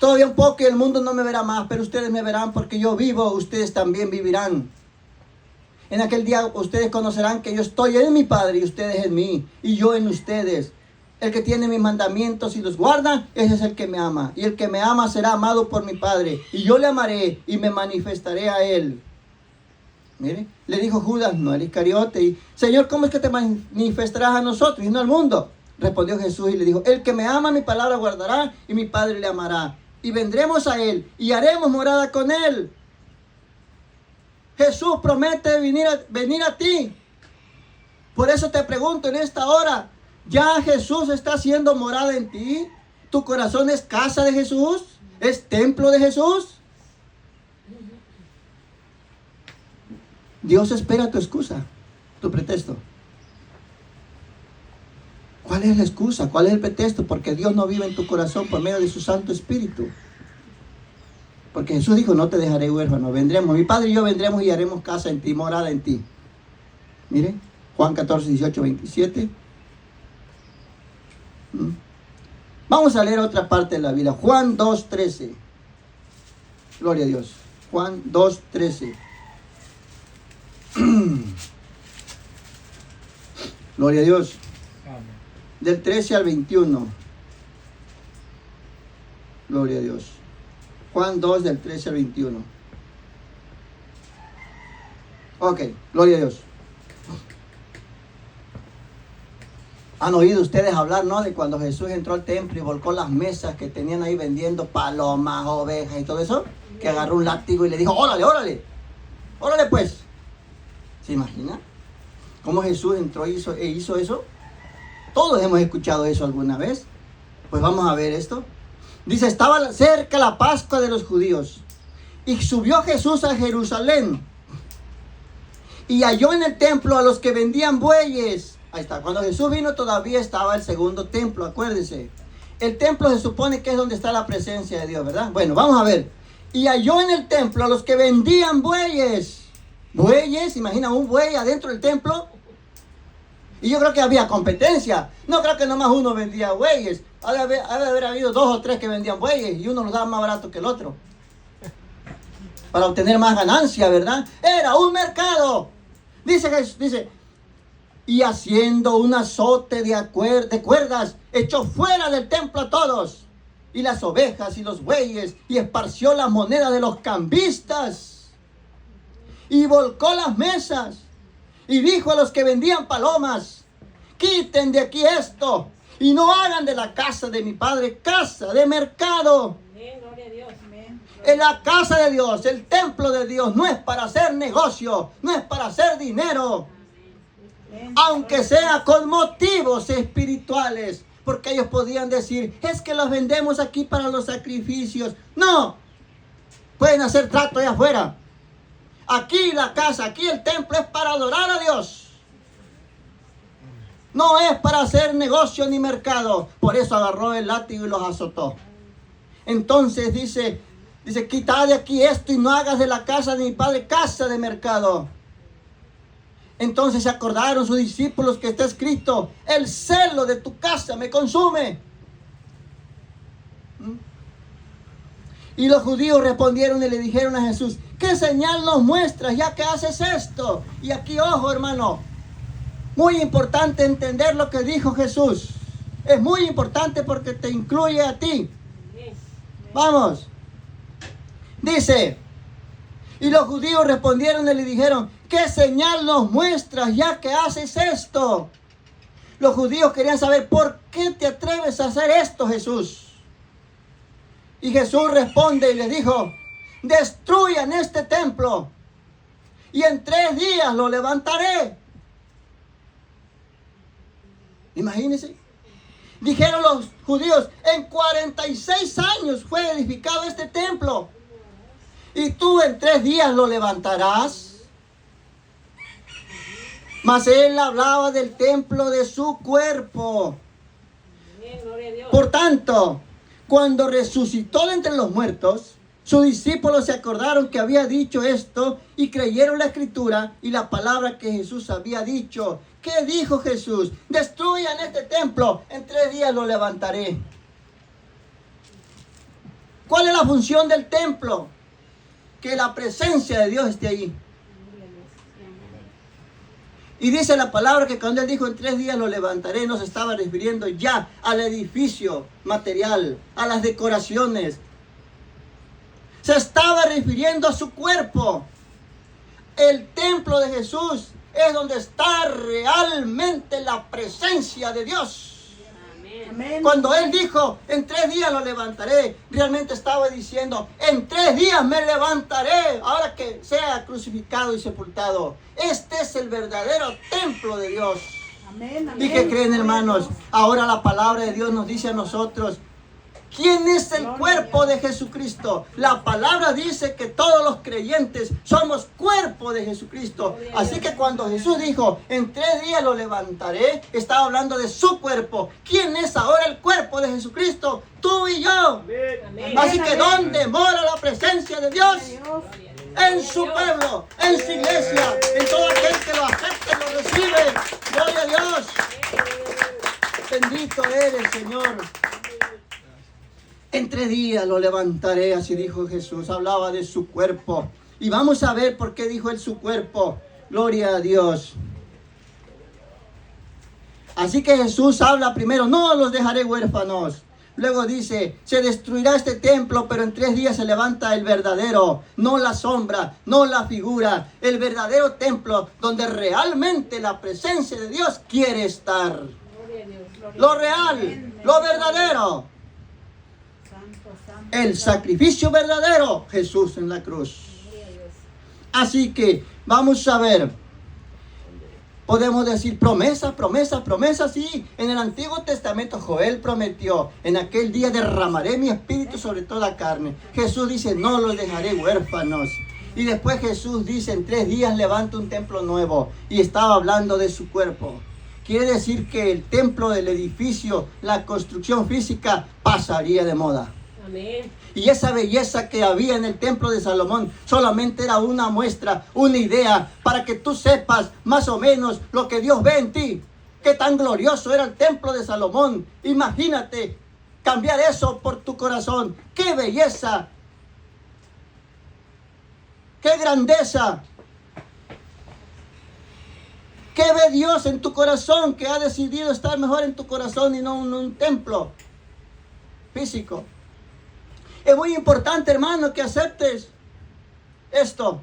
Todavía un poco y el mundo no me verá más, pero ustedes me verán porque yo vivo, ustedes también vivirán. En aquel día ustedes conocerán que yo estoy en mi Padre y ustedes en mí, y yo en ustedes. El que tiene mis mandamientos y los guarda, ese es el que me ama. Y el que me ama será amado por mi Padre, y yo le amaré y me manifestaré a él. Mire, le dijo Judas, no el Iscariote, y Señor, ¿cómo es que te manifestarás a nosotros y no al mundo? Respondió Jesús y le dijo, el que me ama mi palabra guardará y mi Padre le amará. Y vendremos a él y haremos morada con él. Jesús promete venir a ti. Por eso te pregunto en esta hora, ¿ya Jesús está haciendo morada en ti? ¿Tu corazón es casa de Jesús? ¿Es templo de Jesús? Dios espera tu excusa, tu pretexto. ¿Cuál es la excusa? ¿Cuál es el pretexto? Porque Dios no vive en tu corazón por medio de su Santo Espíritu. Porque Jesús dijo, no te dejaré huérfano, vendremos, mi Padre y yo vendremos y haremos casa en ti, morada en ti. Mire, Juan 14, 18, 27. Vamos a leer otra parte de la Biblia. Juan 2, 13. Gloria a Dios. Juan 2, 13. Gloria a Dios. Del 13 al 21. Gloria a Dios. Juan 2 del 13 al 21. Ok, gloria a Dios. Han oído ustedes hablar, ¿no? De cuando Jesús entró al templo y volcó las mesas que tenían ahí vendiendo palomas, ovejas y todo eso. Que agarró un látigo y le dijo, órale, órale. Órale pues. ¿Se imagina? ¿Cómo Jesús entró e hizo eso? Todos hemos escuchado eso alguna vez. Pues vamos a ver esto. Dice, estaba cerca la Pascua de los judíos. Y subió Jesús a Jerusalén y halló en el templo a los que vendían bueyes. Ahí está, cuando Jesús vino todavía estaba el segundo templo, acuérdense. El templo se supone que es donde está la presencia de Dios, ¿verdad? Bueno, vamos a ver. Y halló en el templo a los que vendían bueyes. Bueyes, imagina un buey adentro del templo. Y yo creo que había competencia. No creo que nomás uno vendía bueyes. Ha de haber habido 2 o 3 que vendían bueyes y uno los daba más barato que el otro, para obtener más ganancia, ¿verdad? Era un mercado. Dice, y haciendo un azote de cuerdas, echó fuera del templo a todos, y las ovejas y los bueyes, y esparció las monedas de los cambistas, y volcó las mesas, y dijo a los que vendían palomas: quiten de aquí esto, y no hagan de la casa de mi padre casa de mercado. Gloria a Dios. En la casa de Dios, el templo de Dios, no es para hacer negocio, no es para hacer dinero, aunque sea con motivos espirituales, porque ellos podían decir: es que los vendemos aquí para los sacrificios. No, pueden hacer trato allá afuera. Aquí la casa, aquí el templo es para adorar a Dios. No es para hacer negocio ni mercado. Por eso agarró el látigo y los azotó. Entonces dice, quitad de aquí esto y no hagas de la casa de mi padre casa de mercado. Entonces se acordaron sus discípulos que está escrito: el celo de tu casa me consume. Y los judíos respondieron y le dijeron a Jesús: ¿qué señal nos muestras ya que haces esto? Y aquí, ojo, hermano, muy importante entender lo que dijo Jesús. Es muy importante porque te incluye a ti. Vamos. Dice, y los judíos respondieron y le dijeron: ¿qué señal nos muestras ya que haces esto? Los judíos querían saber: ¿por qué te atreves a hacer esto, Jesús? Y Jesús responde y les dijo: destruyan este templo y en 3 días lo levantaré. Imagínense. Dijeron los judíos: en 46 años fue edificado este templo, y tú en 3 días lo levantarás. Mas él hablaba del templo de su cuerpo. Por tanto, cuando resucitó de entre los muertos, sus discípulos se acordaron que había dicho esto y creyeron la escritura y la palabra que Jesús había dicho. ¿Qué dijo Jesús? Destruyan este templo, en 3 días lo levantaré. ¿Cuál es la función del templo? Que la presencia de Dios esté allí. Y dice la palabra que cuando él dijo en 3 días lo levantaré, no se estaba refiriendo ya al edificio material, a las decoraciones. Se estaba refiriendo a su cuerpo. El templo de Jesús es donde está realmente la presencia de Dios. Amén. Cuando él dijo en 3 días lo levantaré, realmente estaba diciendo: en 3 días me levantaré, ahora que sea crucificado y sepultado. Este es el verdadero templo de Dios. Amén, amén. ¿Y qué creen, hermanos? Ahora la palabra de Dios nos dice a nosotros: ¿quién es el cuerpo de Jesucristo? La palabra dice que todos los creyentes somos cuerpo de Jesucristo. Así que cuando Jesús dijo: en 3 días lo levantaré, estaba hablando de su cuerpo. ¿Quién es ahora el cuerpo de Jesucristo? Tú y yo. Así que ¿dónde mora la presencia de Dios? En su pueblo, en su iglesia, en todo aquel que lo acepte y lo recibe. Gloria a Dios. Bendito eres, Señor. En 3 días lo levantaré, así dijo Jesús. Hablaba de su cuerpo. Y vamos a ver por qué dijo él su cuerpo. Gloria a Dios. Así que Jesús habla primero: no los dejaré huérfanos. Luego dice: se destruirá este templo, pero en 3 días se levanta el verdadero. No la sombra, no la figura. El verdadero templo donde realmente la presencia de Dios quiere estar. Lo real, lo verdadero. El sacrificio verdadero, Jesús en la cruz. Así que vamos a ver. Podemos decir promesa, promesa, promesa, sí. En el Antiguo Testamento Joel prometió, en aquel día derramaré mi espíritu sobre toda carne. Jesús dice, no los dejaré huérfanos. Y después Jesús dice, en 3 días levanto un templo nuevo. Y estaba hablando de su cuerpo. Quiere decir que el templo, del edificio, la construcción física pasaría de moda. Amén. Y esa belleza que había en el templo de Salomón solamente era una muestra, una idea, para que tú sepas más o menos lo que Dios ve en ti. Qué tan glorioso era el templo de Salomón. Imagínate cambiar eso por tu corazón. ¡Qué belleza! ¡Qué grandeza! ¿Qué ve Dios en tu corazón que ha decidido estar mejor en tu corazón y no en un templo físico? Es muy importante, hermano, que aceptes esto.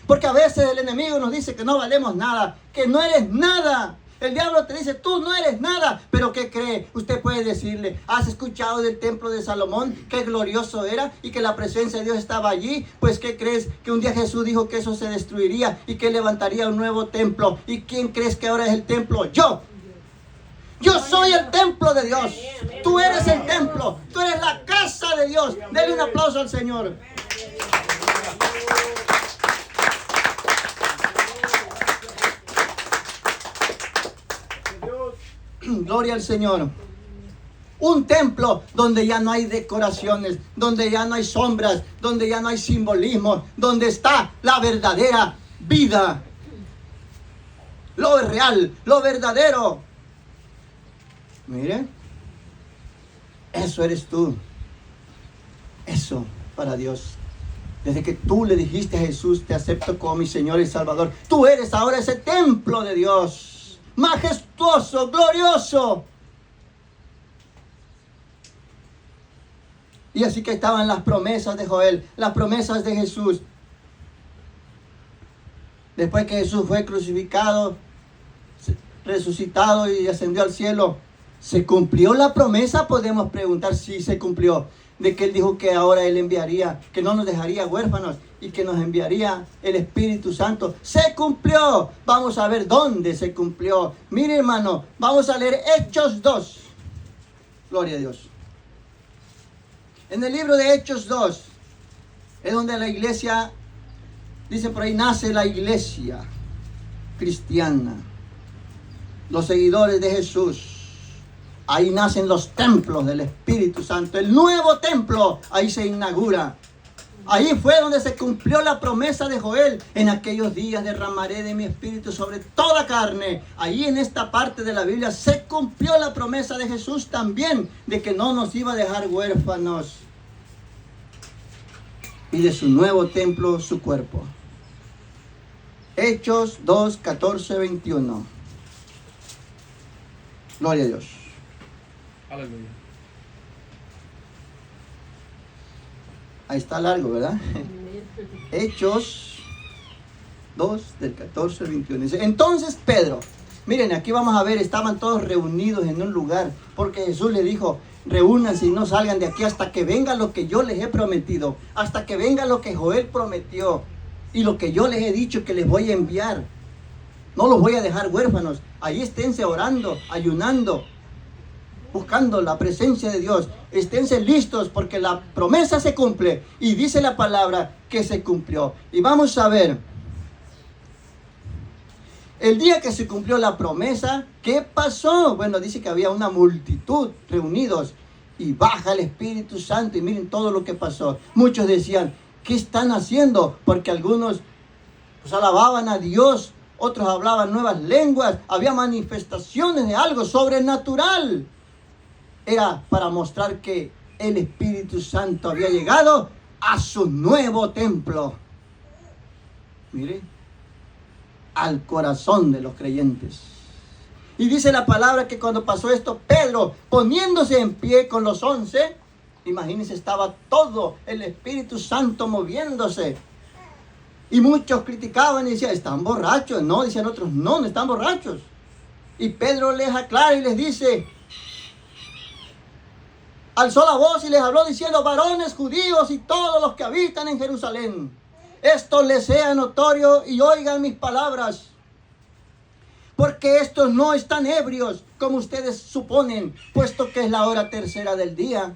Porque a veces el enemigo nos dice que no valemos nada, que no eres nada. El diablo te dice, tú no eres nada. Pero ¿qué cree? Usted puede decirle, ¿has escuchado del templo de Salomón? Qué glorioso era y que la presencia de Dios estaba allí. Pues ¿qué crees? Que un día Jesús dijo que eso se destruiría y que levantaría un nuevo templo. ¿Y quién crees que ahora es el templo? Yo. Yo soy el templo de Dios. Tú eres el templo. Tú eres la casa de Dios. Denle un aplauso al Señor. Gloria al Señor. Un templo donde ya no hay decoraciones, donde ya no hay sombras, donde ya no hay simbolismo, donde está la verdadera vida. Lo real, lo verdadero. Mire, eso eres tú. Eso para Dios. Desde que tú le dijiste a Jesús, te acepto como mi Señor y Salvador. Tú eres ahora ese templo de Dios. Majestuoso, glorioso. Y así que estaban las promesas de Joel, las promesas de Jesús. Después que Jesús fue crucificado, resucitado y ascendió al cielo, ¿se cumplió la promesa? Podemos preguntar si se cumplió. De que Él dijo que ahora Él enviaría, que no nos dejaría huérfanos y que nos enviaría el Espíritu Santo. ¡Se cumplió! Vamos a ver dónde se cumplió. Mire, hermano, vamos a leer Hechos 2. Gloria a Dios. En el libro de Hechos 2 es donde la iglesia, dice por ahí, nace la iglesia cristiana. Los seguidores de Jesús. Ahí nacen los templos del Espíritu Santo. El nuevo templo, ahí se inaugura. Ahí fue donde se cumplió la promesa de Joel. En aquellos días derramaré de mi espíritu sobre toda carne. Ahí en esta parte de la Biblia se cumplió la promesa de Jesús también, de que no nos iba a dejar huérfanos. Y de su nuevo templo, su cuerpo. Hechos 2, 14, 21. Gloria a Dios. Aleluya. Ahí está largo, ¿verdad? Hechos 2, del 14 al 21. Dice, entonces Pedro, miren, aquí vamos a ver, estaban todos reunidos en un lugar, porque Jesús le dijo, reúnanse y no salgan de aquí hasta que venga lo que yo les he prometido, hasta que venga lo que Joel prometió, y lo que yo les he dicho que les voy a enviar. No los voy a dejar huérfanos. Ahí esténse orando, ayunando, buscando la presencia de Dios. Esténse listos porque la promesa se cumple. Y dice la palabra que se cumplió. Y vamos a ver. El día que se cumplió la promesa, ¿qué pasó? Bueno, dice que había una multitud reunidos. Y baja el Espíritu Santo. Y miren todo lo que pasó. Muchos decían, ¿qué están haciendo? Porque algunos pues alababan a Dios. Otros hablaban nuevas lenguas. Había manifestaciones de algo sobrenatural. Era para mostrar que el Espíritu Santo había llegado a su nuevo templo. Mire, al corazón de los creyentes. Y dice la palabra que cuando pasó esto, Pedro, poniéndose en pie con los 11, imagínense, estaba todo el Espíritu Santo moviéndose. Y muchos criticaban y decían, están borrachos. No, decían otros, no están borrachos. Y Pedro les aclara y les dice, alzó la voz y les habló diciendo, varones judíos y todos los que habitan en Jerusalén, esto les sea notorio y oigan mis palabras. porque estos no están ebrios, como ustedes suponen, puesto que es la hora tercera del día.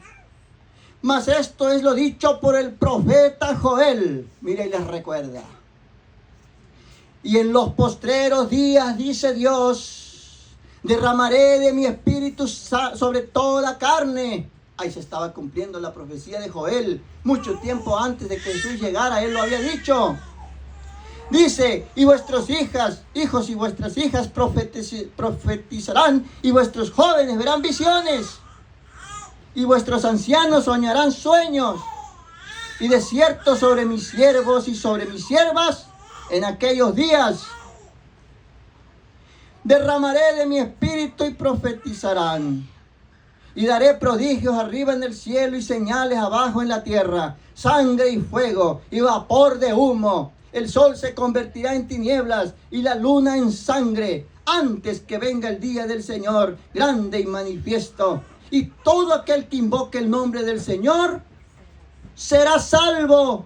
Mas esto es lo dicho por el profeta Joel. Mire y les recuerda. Y en los postreros días, dice Dios, derramaré de mi espíritu sobre toda carne. Ahí se estaba cumpliendo la profecía de Joel. Mucho tiempo antes de que Jesús llegara, él lo había dicho. Dice, y vuestros hijos y vuestras hijas profetizarán, y vuestros jóvenes verán visiones, y vuestros ancianos soñarán sueños. Y de cierto sobre mis siervos y sobre mis siervas, en aquellos días, derramaré de mi espíritu y profetizarán. Y daré prodigios arriba en el cielo y señales abajo en la tierra, sangre y fuego y vapor de humo. El sol se convertirá en tinieblas y la luna en sangre, antes que venga el día del Señor, grande y manifiesto. Y todo aquel que invoque el nombre del Señor será salvo.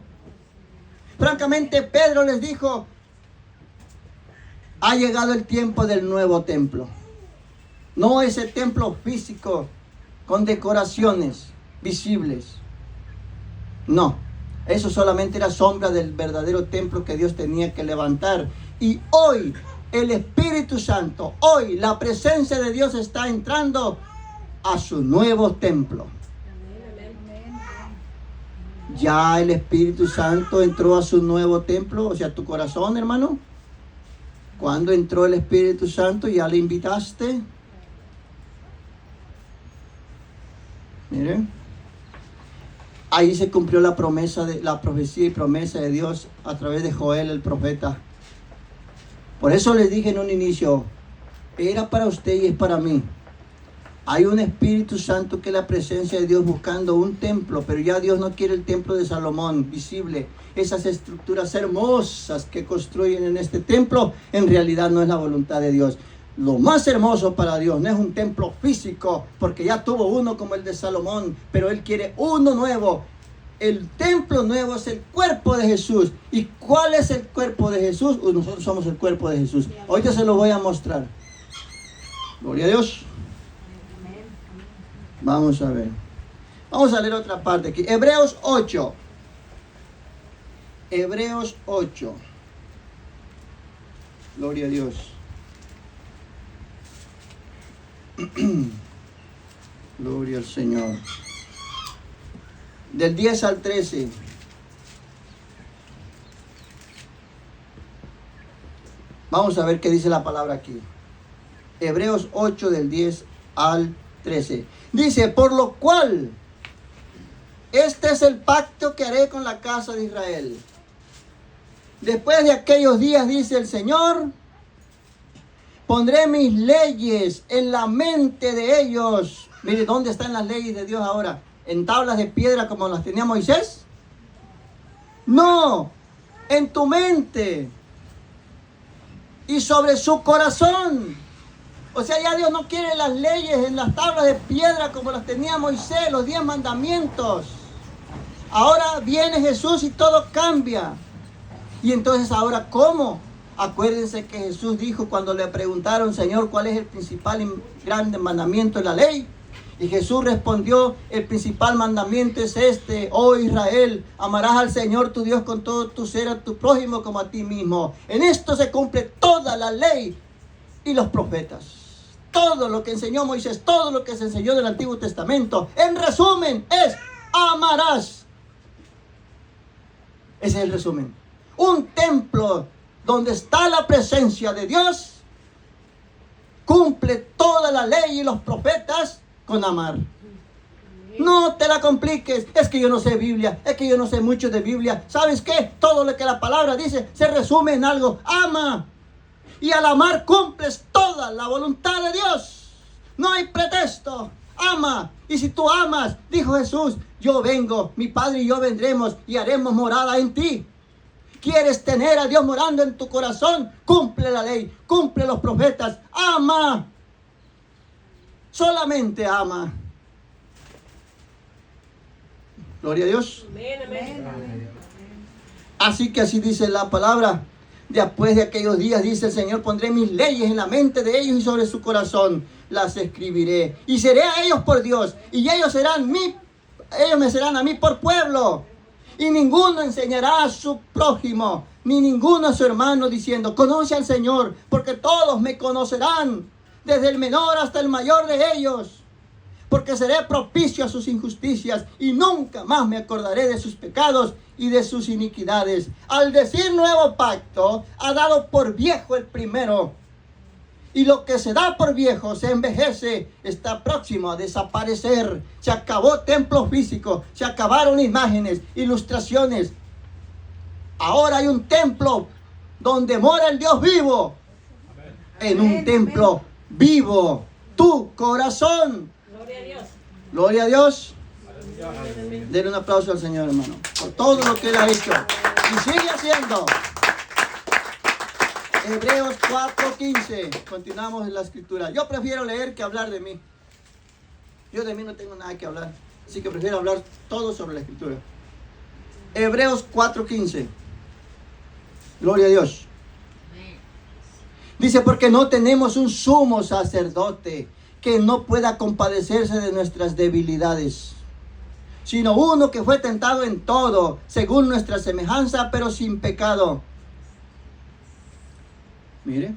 Francamente, Pedro les dijo, ha llegado el tiempo del nuevo templo. No ese templo físico con decoraciones visibles. No, eso solamente era sombra del verdadero templo que Dios tenía que levantar. Y hoy el Espíritu Santo, hoy la presencia de Dios está entrando a su nuevo templo. Ya el Espíritu Santo entró a su nuevo templo, o sea, tu corazón, hermano. ¿Cuándo entró el Espíritu Santo? ¿Ya le invitaste? Miren, ahí se cumplió la profecía y promesa de Dios a través de Joel el profeta. Por eso les dije en un inicio, era para usted y es para mí. Hay un Espíritu Santo que es la presencia de Dios buscando un templo, pero ya Dios no quiere el templo de Salomón visible. Esas estructuras hermosas que construyen en este templo, en realidad no es la voluntad de Dios. Lo más hermoso para Dios no es un templo físico, porque ya tuvo uno como el de Salomón, pero Él quiere uno nuevo. El templo nuevo es el cuerpo de Jesús. ¿Y cuál es el cuerpo de Jesús? Nosotros somos el cuerpo de Jesús. Ahorita se lo voy a mostrar. Gloria a Dios. Vamos a ver. Vamos a leer otra parte aquí. Hebreos 8. Hebreos 8. Gloria a Dios. Gloria al Señor. Del 10 al 13. Vamos a ver qué dice la palabra aquí. Hebreos 8 del 10 al 13. Dice, por lo cual, este es el pacto que haré con la casa de Israel. Después de aquellos días, dice el Señor, pondré mis leyes en la mente de ellos. Mire, ¿dónde están las leyes de Dios ahora? ¿En tablas de piedra como las tenía Moisés? No, en tu mente y sobre su corazón. O sea, ya Dios no quiere las leyes en las tablas de piedra como las tenía Moisés, los 10 mandamientos. Ahora viene Jesús y todo cambia. Y entonces, ¿ahora cómo? Acuérdense que Jesús dijo cuando le preguntaron, Señor, ¿cuál es el principal y grande mandamiento de la ley? Y Jesús respondió, el principal mandamiento es este, oh Israel, amarás al Señor tu Dios con todo tu ser, a tu prójimo como a ti mismo. En esto se cumple toda la ley y los profetas. Todo lo que enseñó Moisés, todo lo que se enseñó del Antiguo Testamento, en resumen, es amarás. Ese es el resumen. Un templo donde está la presencia de Dios, cumple toda la ley y los profetas con amar. No te la compliques. Es que yo no sé Biblia, es que yo no sé mucho de Biblia. ¿Sabes qué? Todo lo que la palabra dice se resume en algo. Ama. Y al amar cumples toda la voluntad de Dios. No hay pretexto. Ama. Y si tú amas, dijo Jesús, yo vengo, mi Padre y yo vendremos y haremos morada en ti. ¿Quieres tener a Dios morando en tu corazón? Cumple la ley, cumple los profetas. Ama. Solamente ama. Gloria a Dios. Amén, amén. Así que así dice la palabra. Después de aquellos días, dice el Señor, pondré mis leyes en la mente de ellos y sobre su corazón las escribiré. Y seré a ellos por Dios, y ellos me serán a mí por pueblo. Y ninguno enseñará a su prójimo, ni ninguno a su hermano, diciendo, conoce al Señor, porque todos me conocerán, desde el menor hasta el mayor de ellos. Porque seré propicio a sus injusticias, y nunca más me acordaré de sus pecados y de sus iniquidades. Al decir nuevo pacto, ha dado por viejo el primero. Y lo que se da por viejo se envejece, está próximo a desaparecer. Se acabó templo físico, se acabaron imágenes, ilustraciones. Ahora hay un templo donde mora el Dios vivo. En un templo vivo, tu corazón. Gloria a Dios. Gloria a Dios. Denle un aplauso al Señor, hermano, por todo lo que Él ha hecho y sigue haciendo. Hebreos 4:15. Continuamos en la escritura. Yo prefiero leer que hablar de mí. Yo de mí no tengo nada que hablar, así que prefiero hablar todo sobre la escritura. Hebreos 4:15. Gloria a Dios. Dice, porque no tenemos un sumo sacerdote que no pueda compadecerse de nuestras debilidades, sino uno que fue tentado en todo, según nuestra semejanza, pero sin pecado. Mire,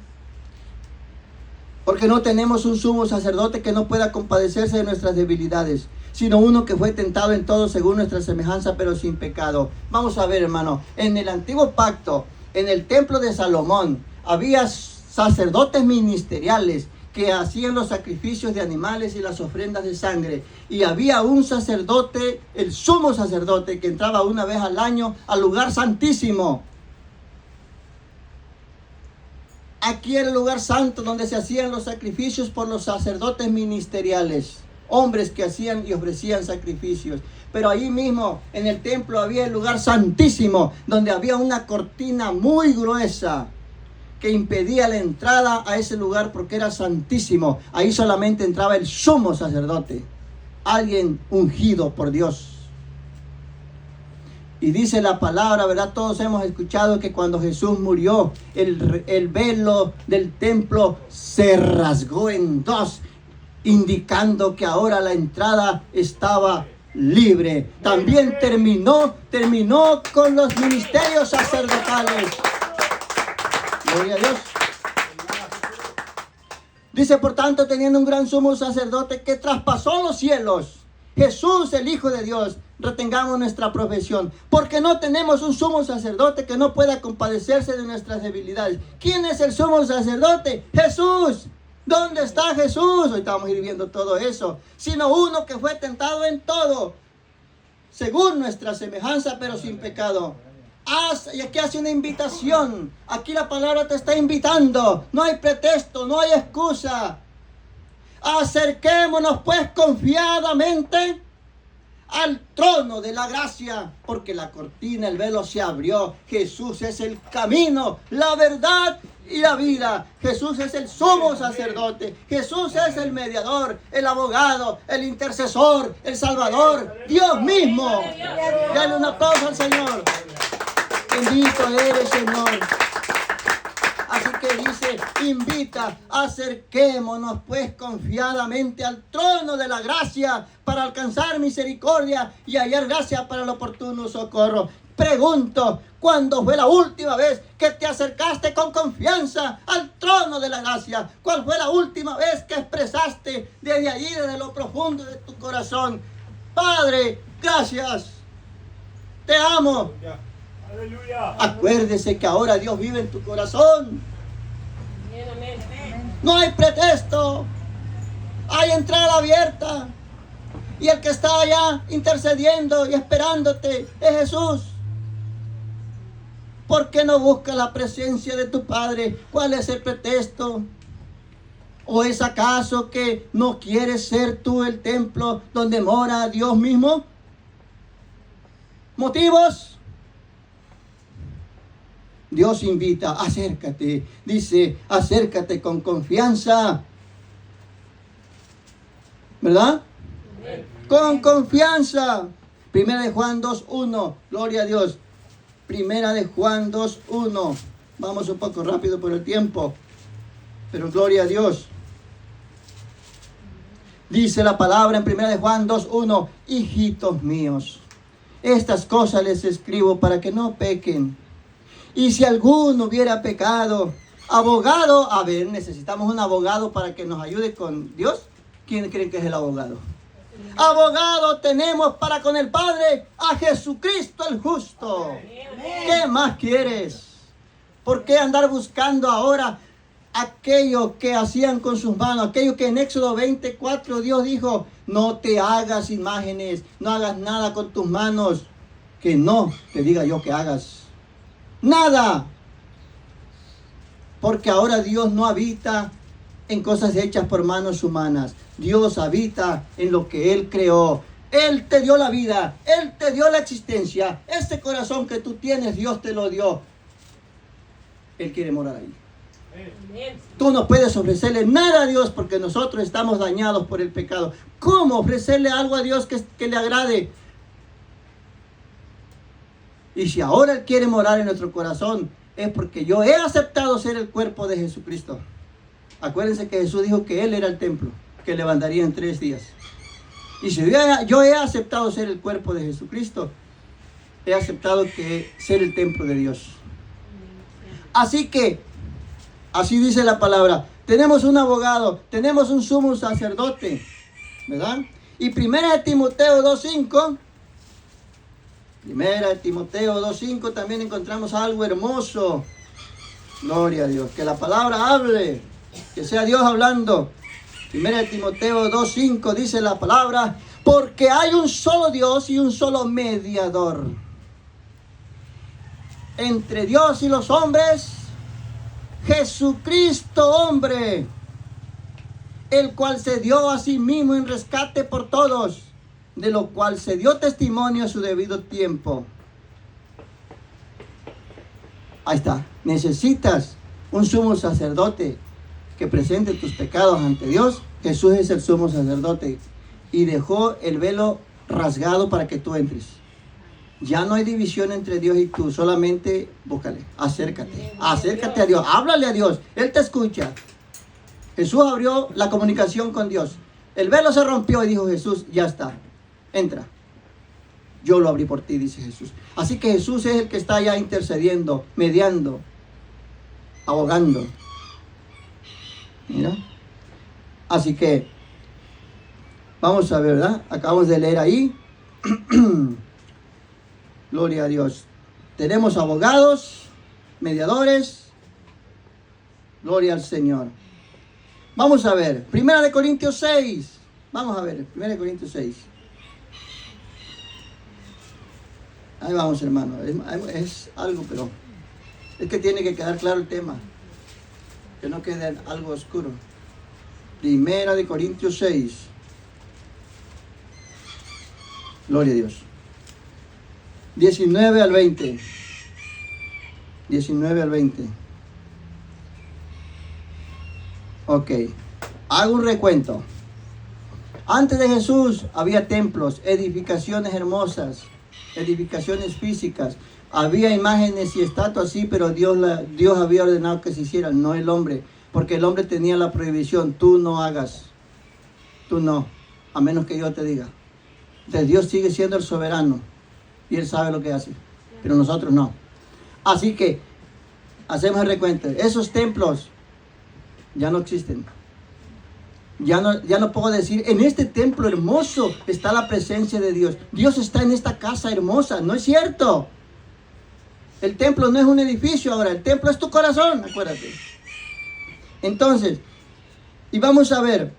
porque no tenemos un sumo sacerdote que no pueda compadecerse de nuestras debilidades, sino uno que fue tentado en todo según nuestra semejanza, pero sin pecado. Vamos a ver, hermano, en el antiguo pacto, en el templo de Salomón, había sacerdotes ministeriales que hacían los sacrificios de animales y las ofrendas de sangre. Y había un sacerdote, el sumo sacerdote, que entraba una vez al año al lugar santísimo. Aquí era el lugar santo donde se hacían los sacrificios por los sacerdotes ministeriales, hombres que hacían y ofrecían sacrificios. Pero ahí mismo en el templo había el lugar santísimo, donde había una cortina muy gruesa que impedía la entrada a ese lugar porque era santísimo. Ahí solamente entraba el sumo sacerdote, alguien ungido por Dios. Y dice la palabra, ¿verdad? Todos hemos escuchado que cuando Jesús murió, el velo del templo se rasgó en dos, indicando que ahora la entrada estaba libre. También terminó con los ministerios sacerdotales. Gloria a Dios. Dice, por tanto, teniendo un gran sumo sacerdote que traspasó los cielos, Jesús, el Hijo de Dios, retengamos nuestra profesión, porque no tenemos un sumo sacerdote que no pueda compadecerse de nuestras debilidades. ¿Quién es el sumo sacerdote? Jesús. ¿Dónde está Jesús? Hoy estamos viendo todo eso. Sino uno que fue tentado en todo, según nuestra semejanza, pero sin pecado. Y aquí hace una invitación. Aquí la palabra te está invitando. No hay pretexto, no hay excusa. Acerquémonos pues confiadamente al trono de la gracia, porque la cortina, el velo se abrió. Jesús es el camino, la verdad y la vida. Jesús es el sumo sacerdote. Jesús es el mediador, el abogado, el intercesor, el salvador, Dios mismo. Dale un aplauso al Señor. Bendito eres, Señor. Así que dice, invita, acerquémonos pues confiadamente al trono de la gracia para alcanzar misericordia y hallar gracia para el oportuno socorro. Pregunto, ¿cuándo fue la última vez que te acercaste con confianza al trono de la gracia? ¿Cuál fue la última vez que expresaste desde allí, desde lo profundo de tu corazón? Padre, gracias. Te amo. Aleluya. Acuérdese que ahora Dios vive en tu corazón. No hay pretexto. Hay entrada abierta. Y el que está allá intercediendo y esperándote es Jesús. ¿Por qué no buscas la presencia de tu Padre? ¿Cuál es el pretexto? ¿O es acaso que no quieres ser tú el templo donde mora Dios mismo? ¿Motivos? Dios invita, acércate. Dice, acércate con confianza. ¿Verdad? Con confianza. Primera de Juan 2:1. Gloria a Dios. Primera de Juan 2:1. Vamos un poco rápido por el tiempo, pero gloria a Dios. Dice la palabra en 1 de Juan 2:1, hijitos míos, estas cosas les escribo para que no pequen. Y si alguno hubiera pecado, abogado, a ver, necesitamos un abogado para que nos ayude con Dios. ¿Quién creen que es el abogado? Abogado tenemos para con el Padre, a Jesucristo el justo. ¿Qué más quieres? ¿Por qué andar buscando ahora aquello que hacían con sus manos? Aquello que en Éxodo 24 Dios dijo, no te hagas imágenes, no hagas nada con tus manos que no te diga yo que hagas. Nada. Porque ahora Dios no habita en cosas hechas por manos humanas. Dios habita en lo que Él creó. Él te dio la vida, Él te dio la existencia. Ese corazón que tú tienes, Dios te lo dio. Él quiere morar ahí. Tú no puedes ofrecerle nada a Dios porque nosotros estamos dañados por el pecado. ¿Cómo ofrecerle algo a Dios que le agrade? Y si ahora Él quiere morar en nuestro corazón, es porque yo he aceptado ser el cuerpo de Jesucristo. Acuérdense que Jesús dijo que Él era el templo, que levantaría en 3 días. Y si yo he aceptado ser el cuerpo de Jesucristo, he aceptado ser el templo de Dios. Así que, así dice la palabra, tenemos un abogado, tenemos un sumo sacerdote, ¿verdad? Y 1 Timoteo 2:5, 1 Timoteo 2:5 también encontramos algo hermoso. Gloria a Dios, que la palabra hable, que sea Dios hablando. 1 Timoteo 2:5 dice la palabra, porque hay un solo Dios y un solo mediador entre Dios y los hombres, Jesucristo hombre, el cual se dio a sí mismo en rescate por todos, de lo cual se dio testimonio a su debido tiempo. Ahí está. Necesitas un sumo sacerdote que presente tus pecados ante Dios. Jesús es el sumo sacerdote y dejó el velo rasgado para que tú entres. Ya no hay división entre Dios y tú, solamente búscale, acércate a Dios, háblale a Dios, Él te escucha. Jesús abrió la comunicación con Dios, el velo se rompió y dijo Jesús, ya está, entra. Yo lo abrí por ti, dice Jesús. Así que Jesús es el que está ya intercediendo, mediando, abogando. Mira. Así que, vamos a ver, ¿verdad? Acabamos de leer ahí. Gloria a Dios. Tenemos abogados, mediadores. Gloria al Señor. Vamos a ver. 1 Corintios 6. Vamos a ver. 1 Corintios 6. Ahí vamos, hermano. Es algo, pero es que tiene que quedar claro el tema. Que no quede algo oscuro. 1 Corintios 6. Gloria a Dios. 19 al 20. 19 al 20. Ok. Hago un recuento. Antes de Jesús había templos, edificaciones hermosas, edificaciones físicas. Había imágenes y estatuas, sí, pero Dios había ordenado que se hicieran, no el hombre. Porque el hombre tenía la prohibición, tú no hagas. Tú no, a menos que yo te diga. Entonces Dios sigue siendo el soberano. Y Él sabe lo que hace, pero nosotros no. Así que hacemos el recuento. Esos templos ya no existen. Ya no puedo decir, en este templo hermoso está la presencia de Dios. Dios está en esta casa hermosa. No es cierto. El templo no es un edificio ahora. El templo es tu corazón, acuérdate. Entonces, y vamos a ver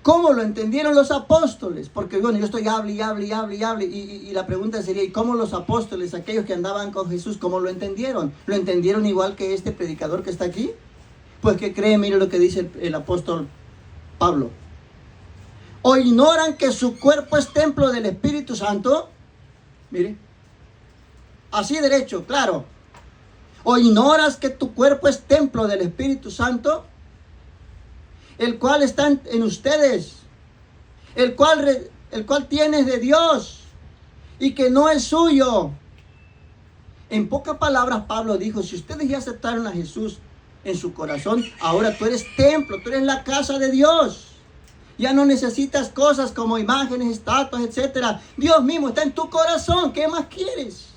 ¿cómo lo entendieron los apóstoles? Porque bueno, yo estoy hable y la pregunta sería, ¿y cómo los apóstoles, aquellos que andaban con Jesús, cómo lo entendieron? ¿Lo entendieron igual que este predicador que está aquí? Pues que cree, mire lo que dice el apóstol Pablo. ¿O ignoran que su cuerpo es templo del Espíritu Santo? Mire, así derecho, claro. ¿O ignoras que tu cuerpo es templo del Espíritu Santo? El cual está en ustedes, el cual tienes de Dios y que no es suyo, En pocas palabras, Pablo dijo, si ustedes ya aceptaron a Jesús en su corazón, ahora tú eres templo, tú eres la casa de Dios. Ya no necesitas cosas como imágenes, estatuas, etc. Dios mismo está en tu corazón. ¿Qué más quieres?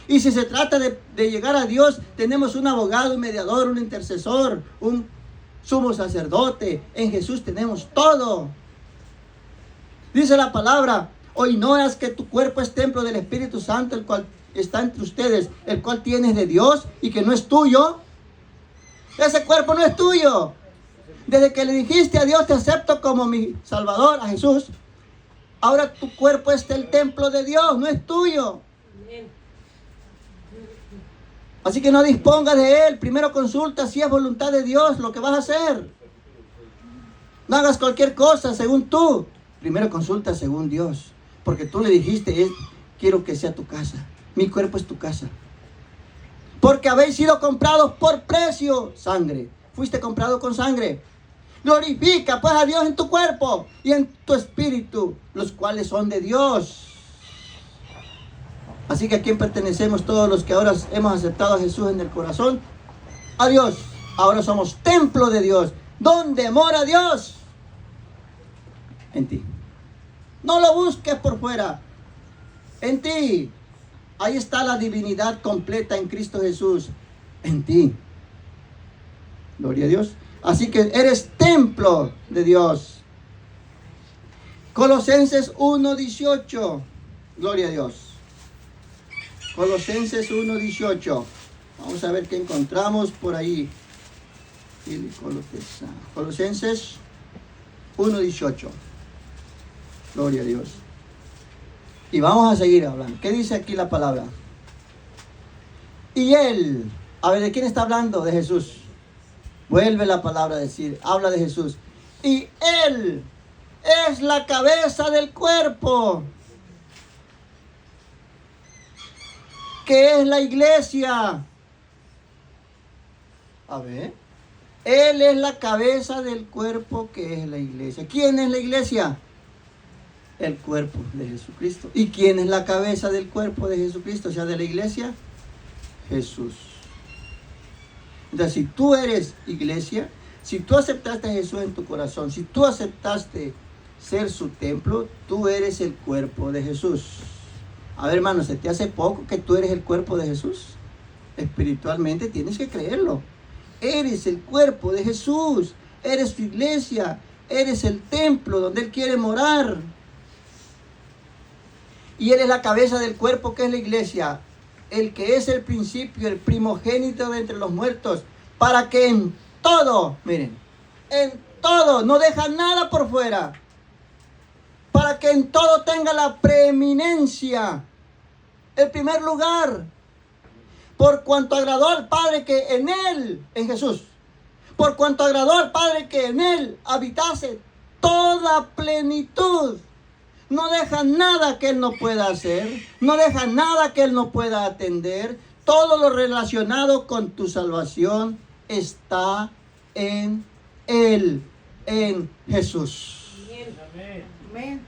Y si se trata de llegar a Dios, tenemos un abogado, un mediador, un intercesor, un sumo sacerdote. En Jesús tenemos todo. Dice la palabra, ¿o ignoras que tu cuerpo es templo del Espíritu Santo, el cual está entre ustedes, el cual tienes de Dios y que no es tuyo? Ese cuerpo no es tuyo. Desde que le dijiste a Dios, te acepto como mi Salvador, a Jesús, ahora tu cuerpo es el templo de Dios, no es tuyo. Así que no dispongas de él. Primero consulta si es voluntad de Dios lo que vas a hacer. No hagas cualquier cosa según tú. Primero consulta según Dios. Porque tú le dijiste, quiero que sea tu casa. Mi cuerpo es tu casa. Porque habéis sido comprados por precio. Sangre. Fuiste comprado con sangre. Glorifica pues a Dios en tu cuerpo y en tu espíritu, los cuales son de Dios. Así que ¿a quién pertenecemos todos los que ahora hemos aceptado a Jesús en el corazón? A Dios. Ahora somos templo de Dios. ¿Dónde mora Dios? En ti. No lo busques por fuera. En ti. Ahí está la divinidad completa en Cristo Jesús. En ti. Gloria a Dios. Así que eres templo de Dios. Colosenses 1:18. Gloria a Dios. Colosenses 1:18. Vamos a ver qué encontramos por ahí. Colosenses 1:18. Gloria a Dios. Y vamos a seguir hablando. ¿Qué dice aquí la palabra? Y él, a ver, ¿de quién está hablando? De Jesús. Vuelve la palabra a decir, habla de Jesús. Y él es la cabeza del cuerpo, que es la iglesia. A ver. Él es la cabeza del cuerpo, que es la iglesia. ¿Quién es la iglesia? El cuerpo de Jesucristo. ¿Y quién es la cabeza del cuerpo de Jesucristo? O sea, de la iglesia. Jesús. Entonces, si tú eres iglesia, si tú aceptaste a Jesús en tu corazón, si tú aceptaste ser su templo, tú eres el cuerpo de Jesús. A ver, hermano, ¿se te hace poco que tú eres el cuerpo de Jesús? Espiritualmente tienes que creerlo. Eres el cuerpo de Jesús. Eres su iglesia. Eres el templo donde Él quiere morar. Y Él es la cabeza del cuerpo, que es la iglesia. El que es el principio, el primogénito de entre los muertos, para que en todo, miren, en todo, no deja nada por fuera, para que en todo tenga la preeminencia, el primer lugar, por cuanto agradó al Padre que en Él, en Jesús, por cuanto agradó al Padre que en Él habitase toda plenitud. No deja nada que Él no pueda hacer. No deja nada que Él no pueda atender. Todo lo relacionado con tu salvación está en Él, en Jesús. Amén.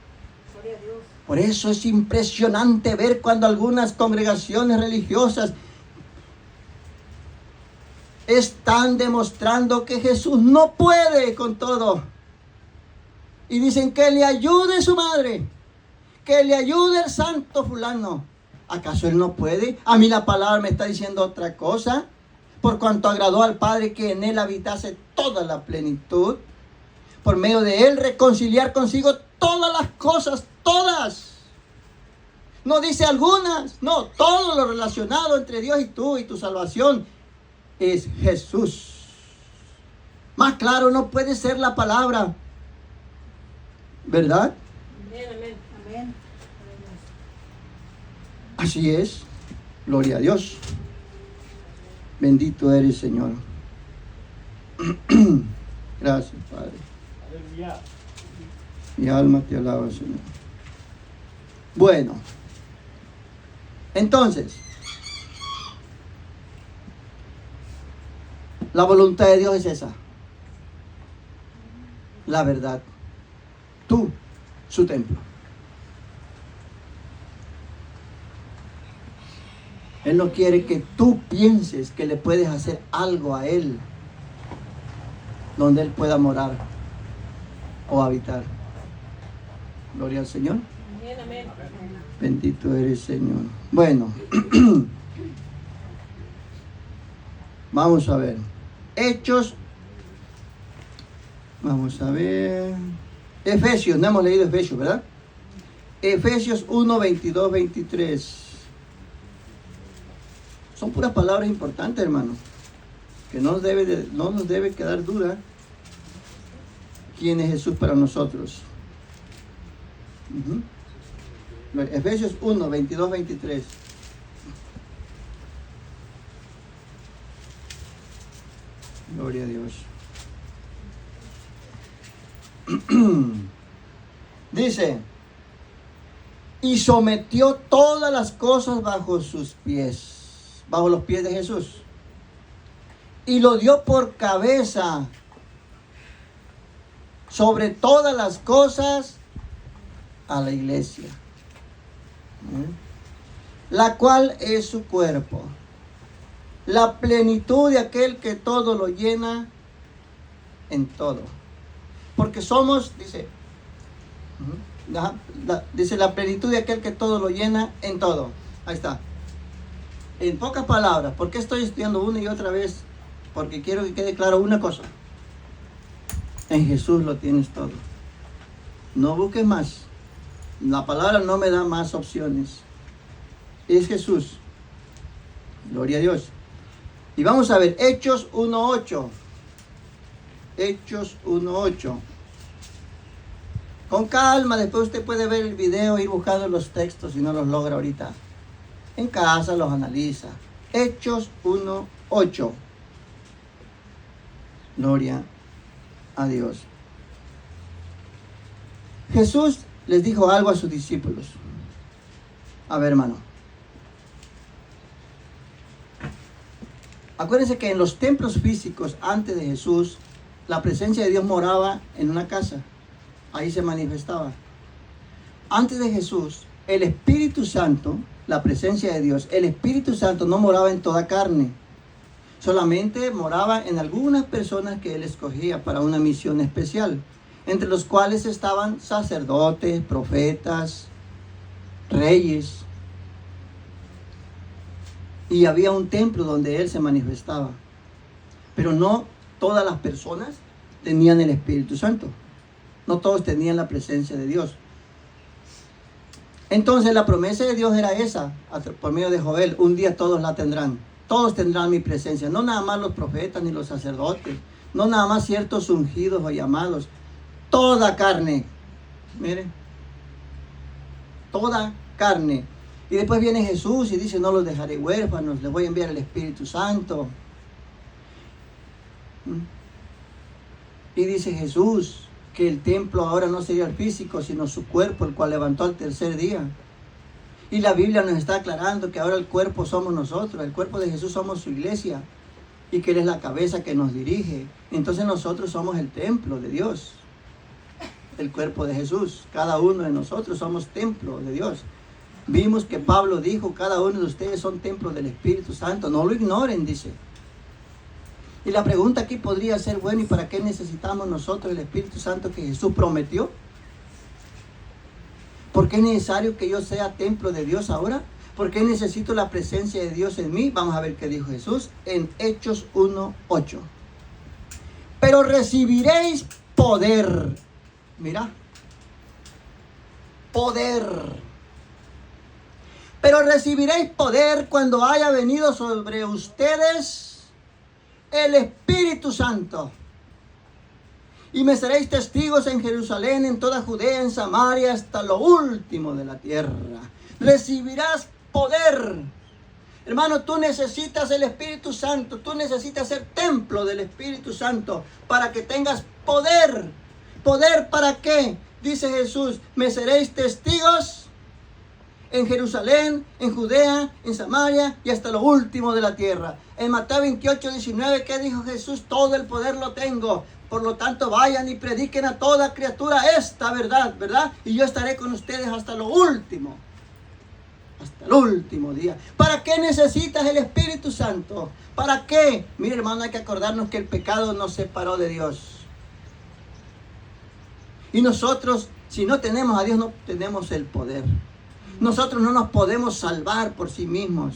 Gloria a Dios. Por eso es impresionante ver cuando algunas congregaciones religiosas están demostrando que Jesús no puede con todo. Y dicen que le ayude su madre, que le ayude el santo fulano. ¿Acaso Él no puede? A mí la palabra me está diciendo otra cosa. Por cuanto agradó al Padre que en Él habitase toda la plenitud, por medio de Él reconciliar consigo todas las cosas, todas. No dice algunas, no, todo lo relacionado entre Dios y tú y tu salvación es Jesús. Más claro no puede ser la palabra. ¿Verdad? Amén, amén, amén. Así es. Gloria a Dios. Bendito eres, Señor. Gracias, Padre. Mi alma te alaba, Señor. Bueno. Entonces, la voluntad de Dios es esa. La verdad. Tú, su templo. Él no quiere que tú pienses que le puedes hacer algo a Él donde Él pueda morar o habitar. Gloria al Señor. Amén, amén. Bendito eres, Señor. Bueno, vamos a ver. Hechos. Vamos a ver. Efesios, no hemos leído Efesios, ¿verdad? Efesios 1, 22, 23. Son puras palabras importantes, hermano. Que no nos debe quedar duda quién es Jesús para nosotros. Efesios 1, 22, 23. Gloria a Dios. Dice, y sometió todas las cosas bajo sus pies, bajo los pies de Jesús, y lo dio por cabeza sobre todas las cosas a la iglesia, la cual es su cuerpo, la plenitud de aquel que todo lo llena en todo. Porque somos, dice, dice la plenitud de aquel que todo lo llena en todo. Ahí está. En pocas palabras, ¿por qué estoy estudiando una y otra vez? Porque quiero que quede claro una cosa. En Jesús lo tienes todo. No busques más. La palabra no me da más opciones. Es Jesús. Gloria a Dios. Y vamos a ver Hechos 1:8. Hechos 1:8. Con calma, después usted puede ver el video, ir buscando los textos si no los logra ahorita. En casa los analiza. Hechos 1:8. Gloria a Dios. Jesús les dijo algo a sus discípulos. A ver, hermano. Acuérdense que en los templos físicos antes de Jesús, la presencia de Dios moraba en una casa. Ahí se manifestaba. Antes de Jesús, el Espíritu Santo, la presencia de Dios, el Espíritu Santo no moraba en toda carne. Solamente moraba en algunas personas que Él escogía para una misión especial, entre los cuales estaban sacerdotes, profetas, reyes. Y había un templo donde Él se manifestaba. Pero no todas las personas tenían el Espíritu Santo. No todos tenían la presencia de Dios. Entonces la promesa de Dios era esa, por medio de Joel: un día todos la tendrán. Todos tendrán mi presencia. No nada más los profetas ni los sacerdotes. No nada más ciertos ungidos o llamados. Toda carne. Miren. Toda carne. Y después viene Jesús y dice: no los dejaré huérfanos, les voy a enviar el Espíritu Santo. Y dice Jesús que el templo ahora no sería el físico, sino su cuerpo, el cual levantó al tercer día. Y la Biblia nos está aclarando que ahora el cuerpo somos nosotros, el cuerpo de Jesús somos su iglesia, y que Él es la cabeza que nos dirige. Entonces nosotros somos el templo de Dios, el cuerpo de Jesús. Cada uno de nosotros somos templo de Dios. Vimos que Pablo dijo: cada uno de ustedes son templos del Espíritu Santo. No lo ignoren, dice. Y la pregunta aquí podría ser: bueno, ¿y para qué necesitamos nosotros el Espíritu Santo que Jesús prometió? ¿Por qué es necesario que yo sea templo de Dios ahora? ¿Por qué necesito la presencia de Dios en mí? Vamos a ver qué dijo Jesús en Hechos 1:8. Pero recibiréis poder. Mira. Poder. Pero recibiréis poder cuando haya venido sobre ustedes el Espíritu Santo. Y me seréis testigos en Jerusalén, en toda Judea, en Samaria, hasta lo último de la tierra. Recibirás poder. Hermano, tú necesitas el Espíritu Santo. Tú necesitas ser templo del Espíritu Santo para que tengas poder. ¿Poder para qué? Dice Jesús: me seréis testigos en Jerusalén, en Judea, en Samaria y hasta lo último de la tierra. En Mateo 28:19, ¿qué dijo Jesús? Todo el poder lo tengo. Por lo tanto, vayan y prediquen a toda criatura esta verdad, ¿verdad? Y yo estaré con ustedes hasta lo último. hasta el último día. ¿Para qué necesitas el Espíritu Santo? ¿Para qué? Mire, hermano, hay que acordarnos que el pecado nos separó de Dios. Y nosotros, si no tenemos a Dios, no tenemos el poder. Nosotros no nos podemos salvar por sí mismos.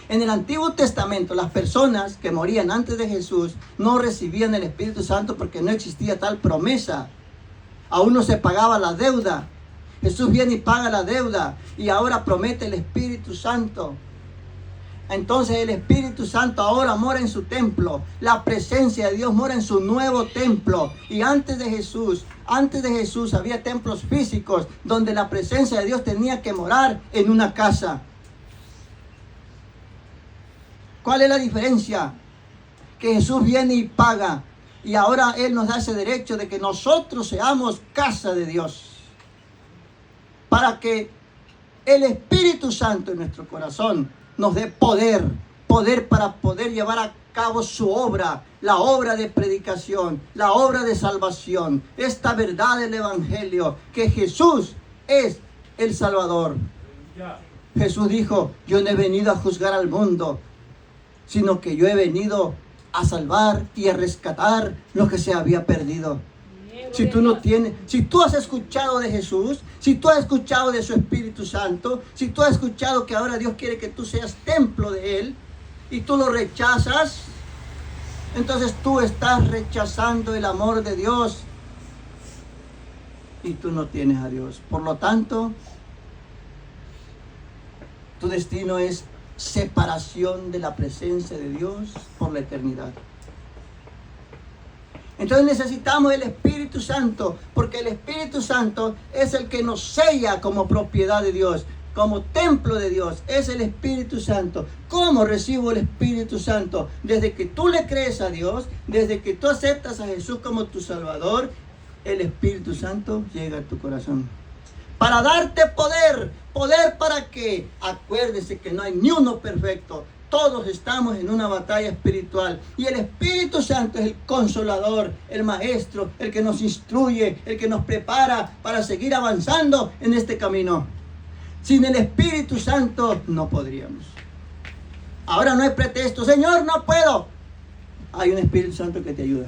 En el Antiguo Testamento, las personas que morían antes de Jesús no recibían el Espíritu Santo porque no existía tal promesa. Aún no se pagaba la deuda. Jesús viene y paga la deuda y ahora promete el Espíritu Santo. Entonces el Espíritu Santo ahora mora en su templo. La presencia de Dios mora en su nuevo templo. Y antes de Jesús había templos físicos donde la presencia de Dios tenía que morar en una casa. ¿Cuál es la diferencia? Que Jesús viene y paga. Y ahora Él nos da ese derecho de que nosotros seamos casa de Dios. Para que el Espíritu Santo en nuestro corazón nos dé poder para poder llevar a cabo su obra, la obra de predicación, la obra de salvación, esta verdad del Evangelio, que Jesús es el Salvador. Jesús dijo, yo no he venido a juzgar al mundo, sino que yo he venido a salvar y a rescatar lo que se había perdido. Si tú has escuchado de Jesús, si tú has escuchado de su Espíritu Santo, si tú has escuchado que ahora Dios quiere que tú seas templo de Él y tú lo rechazas, entonces tú estás rechazando el amor de Dios y tú no tienes a Dios. Por lo tanto, tu destino es separación de la presencia de Dios por la eternidad. Entonces necesitamos el Espíritu Santo, porque el Espíritu Santo es el que nos sella como propiedad de Dios, como templo de Dios. Es el Espíritu Santo. ¿Cómo recibo el Espíritu Santo? Desde que tú le crees a Dios, desde que tú aceptas a Jesús como tu Salvador, el Espíritu Santo llega a tu corazón. Para darte poder. ¿Poder para qué? Acuérdese que no hay ni uno perfecto. Todos estamos en una batalla espiritual. Y el Espíritu Santo es el consolador, el maestro, el que nos instruye, el que nos prepara para seguir avanzando en este camino. Sin el Espíritu Santo no podríamos. Ahora no hay pretexto. Señor, no puedo. Hay un Espíritu Santo que te ayuda.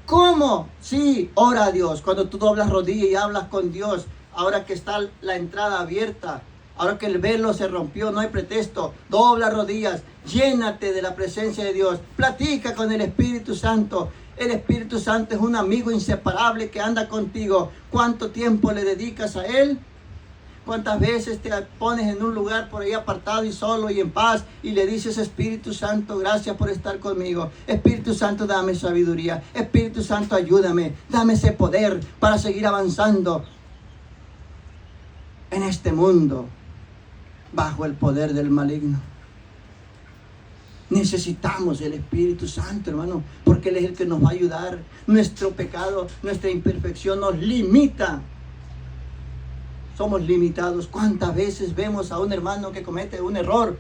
¿Cómo? Sí, ora a Dios. Cuando tú doblas rodillas y hablas con Dios, ahora que está la entrada abierta, ahora que el velo se rompió, no hay pretexto. Dobla rodillas, llénate de la presencia de Dios. Platica con el Espíritu Santo. El Espíritu Santo es un amigo inseparable que anda contigo. ¿Cuánto tiempo le dedicas a Él? ¿Cuántas veces te pones en un lugar por ahí apartado y solo y en paz y le dices, Espíritu Santo, gracias por estar conmigo. Espíritu Santo, dame sabiduría. Espíritu Santo, ayúdame. Dame ese poder para seguir avanzando en este mundo bajo el poder del maligno. Necesitamos el Espíritu Santo, hermano, porque Él es el que nos va a ayudar. Nuestro pecado, nuestra imperfección nos limita. Somos limitados. ¿Cuántas veces vemos a un hermano que comete un error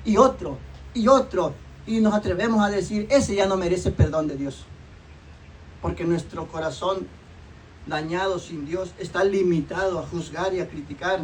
y otro, y nos atrevemos a decir, ese ya no merece perdón de Dios? Porque nuestro corazón dañado sin Dios está limitado a juzgar y a criticar.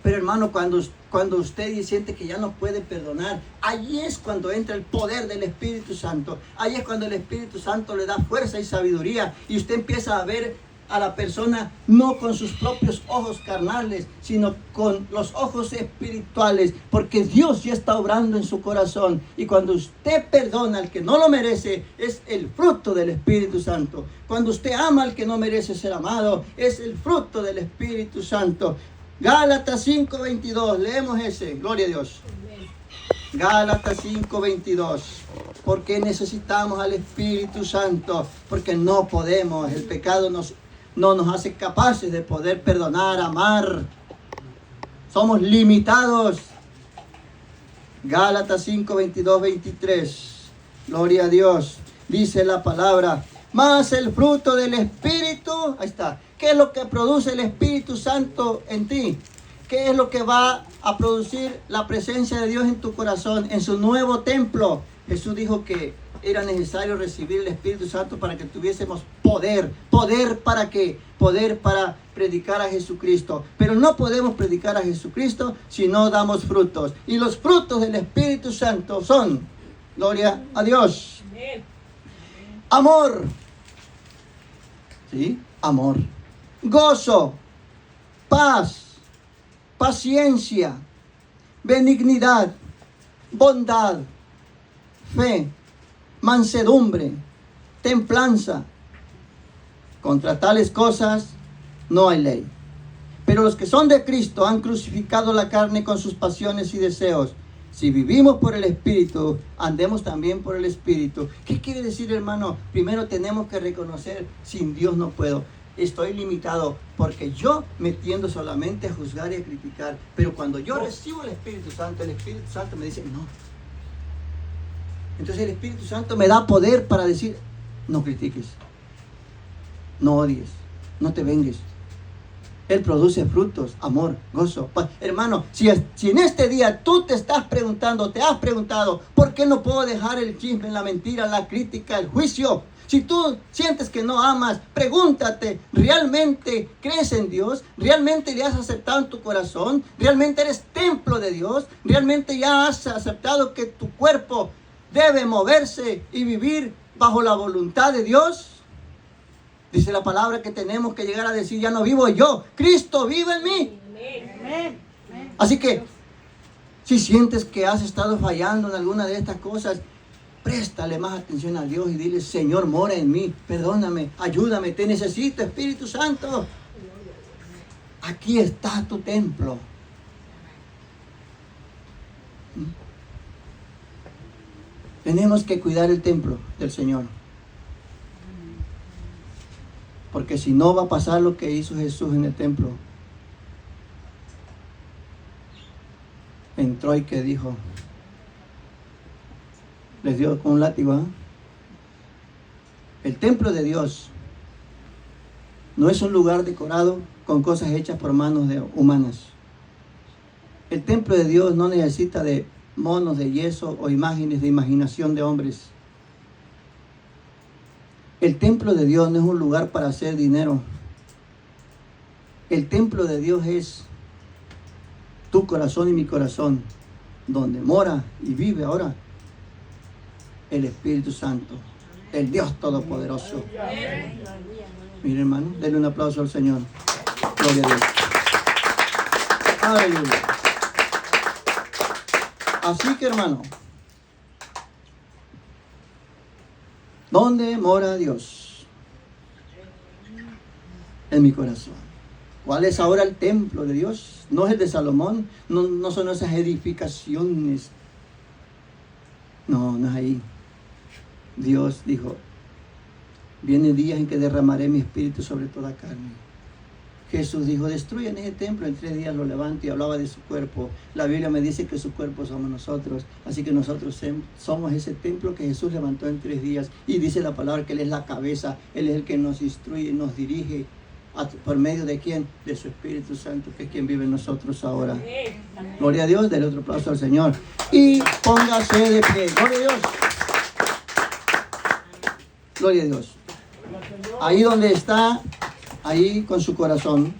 Pero hermano, cuando usted siente que ya no puede perdonar, ahí es cuando entra el poder del Espíritu Santo. Ahí es cuando el Espíritu Santo le da fuerza y sabiduría y usted empieza a ver a la persona no con sus propios ojos carnales, sino con los ojos espirituales, porque Dios ya está obrando en su corazón. Y cuando usted perdona al que no lo merece, es el fruto del Espíritu Santo. Cuando usted ama al que no merece ser amado, es el fruto del Espíritu Santo. Gálatas 5:22, leemos ese, gloria a Dios. Gálatas 5:22. Porque necesitamos al Espíritu Santo, porque no podemos, el pecado no nos hace capaces de poder perdonar, amar. Somos limitados. Gálatas 5:22, 23. Gloria a Dios. Dice la palabra, más el fruto del Espíritu. Ahí está. ¿Qué es lo que produce el Espíritu Santo en ti? ¿Qué es lo que va a producir la presencia de Dios en tu corazón, en su nuevo templo? Jesús dijo que era necesario recibir el Espíritu Santo para que tuviésemos poder. ¿Poder para qué? Poder para predicar a Jesucristo. Pero no podemos predicar a Jesucristo si no damos frutos. Y los frutos del Espíritu Santo son, gloria a Dios, amor. ¿Sí? Amor. Gozo, paz, paciencia, benignidad, bondad, fe, mansedumbre, templanza. Contra tales cosas no hay ley. Pero los que son de Cristo han crucificado la carne con sus pasiones y deseos. Si vivimos por el Espíritu, andemos también por el Espíritu. ¿Qué quiere decir, hermano? Primero tenemos que reconocer, sin Dios no puedo. Estoy limitado porque yo me tiendo solamente a juzgar y a criticar. Pero cuando yo recibo el Espíritu Santo me dice, no. Entonces el Espíritu Santo me da poder para decir, no critiques, no odies, no te vengues. Él produce frutos, amor, gozo, paz. Hermano, si en este día tú te has preguntado, ¿por qué no puedo dejar el chisme, la mentira, la crítica, el juicio? Si tú sientes que no amas, pregúntate, ¿realmente crees en Dios? ¿Realmente le has aceptado en tu corazón? ¿Realmente eres templo de Dios? ¿Realmente ya has aceptado que tu cuerpo debe moverse y vivir bajo la voluntad de Dios? Dice la palabra que tenemos que llegar a decir, ya no vivo yo, Cristo vive en mí. Amén. Así que, si sientes que has estado fallando en alguna de estas cosas, préstale más atención a Dios y dile, Señor, mora en mí, perdóname, ayúdame, te necesito, Espíritu Santo. Aquí está tu templo. Tenemos que cuidar el templo del Señor. Porque si no va a pasar lo que hizo Jesús en el templo. Entró y que dijo, les dio con un látigo. El templo de Dios no es un lugar decorado con cosas hechas por manos humanas. El templo de Dios no necesita de monos de yeso o imágenes de imaginación de hombres. El templo de Dios no es un lugar para hacer dinero. El templo de Dios es tu corazón y mi corazón, donde mora y vive ahora el Espíritu Santo, el Dios Todopoderoso. Mire, hermano, denle un aplauso al Señor. Gloria a Dios. Aleluya. Así que, hermano, ¿dónde mora Dios? En mi corazón. ¿Cuál es ahora el templo de Dios? No es el de Salomón, no son esas edificaciones. No es ahí. Dios dijo, vienen días en que derramaré mi espíritu sobre toda carne. Jesús dijo, destruyan ese templo, en 3 días lo levanto, y hablaba de su cuerpo. La Biblia me dice que su cuerpo somos nosotros, así que nosotros somos ese templo que Jesús levantó en 3 días, y dice la palabra que Él es la cabeza, Él es el que nos instruye, nos dirige, ¿por medio de quién? De su Espíritu Santo, que es quien vive en nosotros ahora. Gloria a Dios, denle otro aplauso al Señor, y póngase de pie. Gloria a Dios. Gloria a Dios. Ahí donde está, ahí con su corazón,